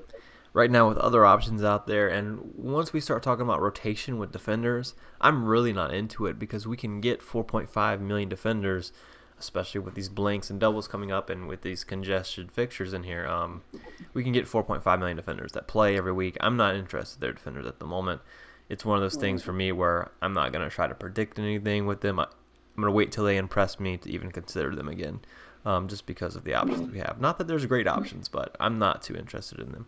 right now with other options out there, and once we start talking about rotation with defenders, I'm really not into it because we can get 4.5 million defenders, especially with these blanks and doubles coming up and with these congested fixtures in here. We can get 4.5 million defenders that play every week. I'm not interested in their defenders at the moment. It's one of those things for me where I'm not going to try to predict anything with them. I'm going to wait till they impress me to even consider them again, just because of the options we have. Not that there's great options, but I'm not too interested in them.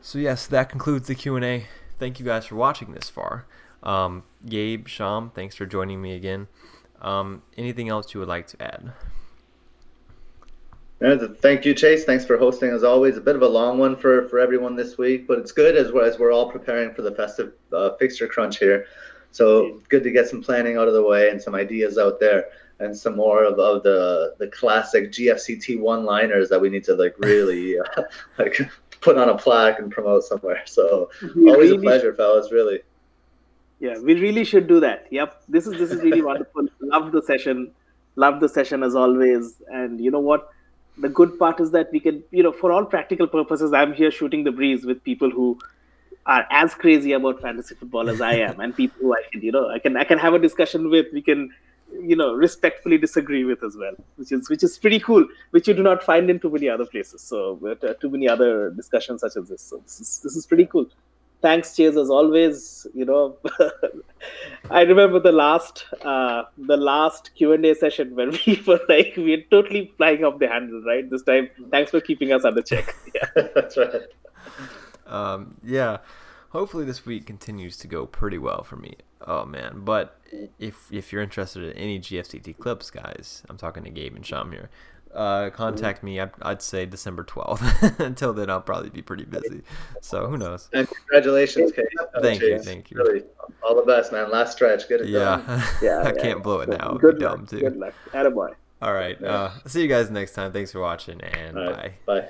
So yes, that concludes the Q&A. Thank you guys for watching this far. Gabe, Sham, thanks for joining me again. Anything else you would like to add? Thank you, Chase. Thanks for hosting as always. A bit of a long one for everyone this week, but it's good as we're all preparing for the festive fixture crunch here. So good to get some planning out of the way and some ideas out there. and some more of the classic GFCT one-liners that we need to like really like put on a plaque and promote somewhere. So always a pleasure, fellas. Really. Yeah, we really should do that. Yep, this is really wonderful. Love the session as always. And you know what? The good part is that we can, for all practical purposes, I'm here shooting the breeze with people who are as crazy about fantasy football as I am, and people who I can have a discussion with. We can, respectfully disagree with as well, which is pretty cool, which you do not find in too many other places. So, too many other discussions such as this. So this is pretty cool. Thanks, Chase, as always. I remember the last Q&A session where we were totally flying off the handle, right? This time, thanks for keeping us under check. Yeah, that's right. Yeah. Hopefully this week continues to go pretty well for me. Oh man! But if you're interested in any GFCT clips, guys, I'm talking to Gabe and Sham here. Contact me. I'd say December 12th. Until then, I'll probably be pretty busy. So who knows? And congratulations, Kate. Thank you. Really, all the best, man. Last stretch. Get it done. Yeah. I can't blow it now. Good luck. Dumb too. Good luck. Attaboy. All right. See you guys next time. Thanks for watching, and bye. Bye.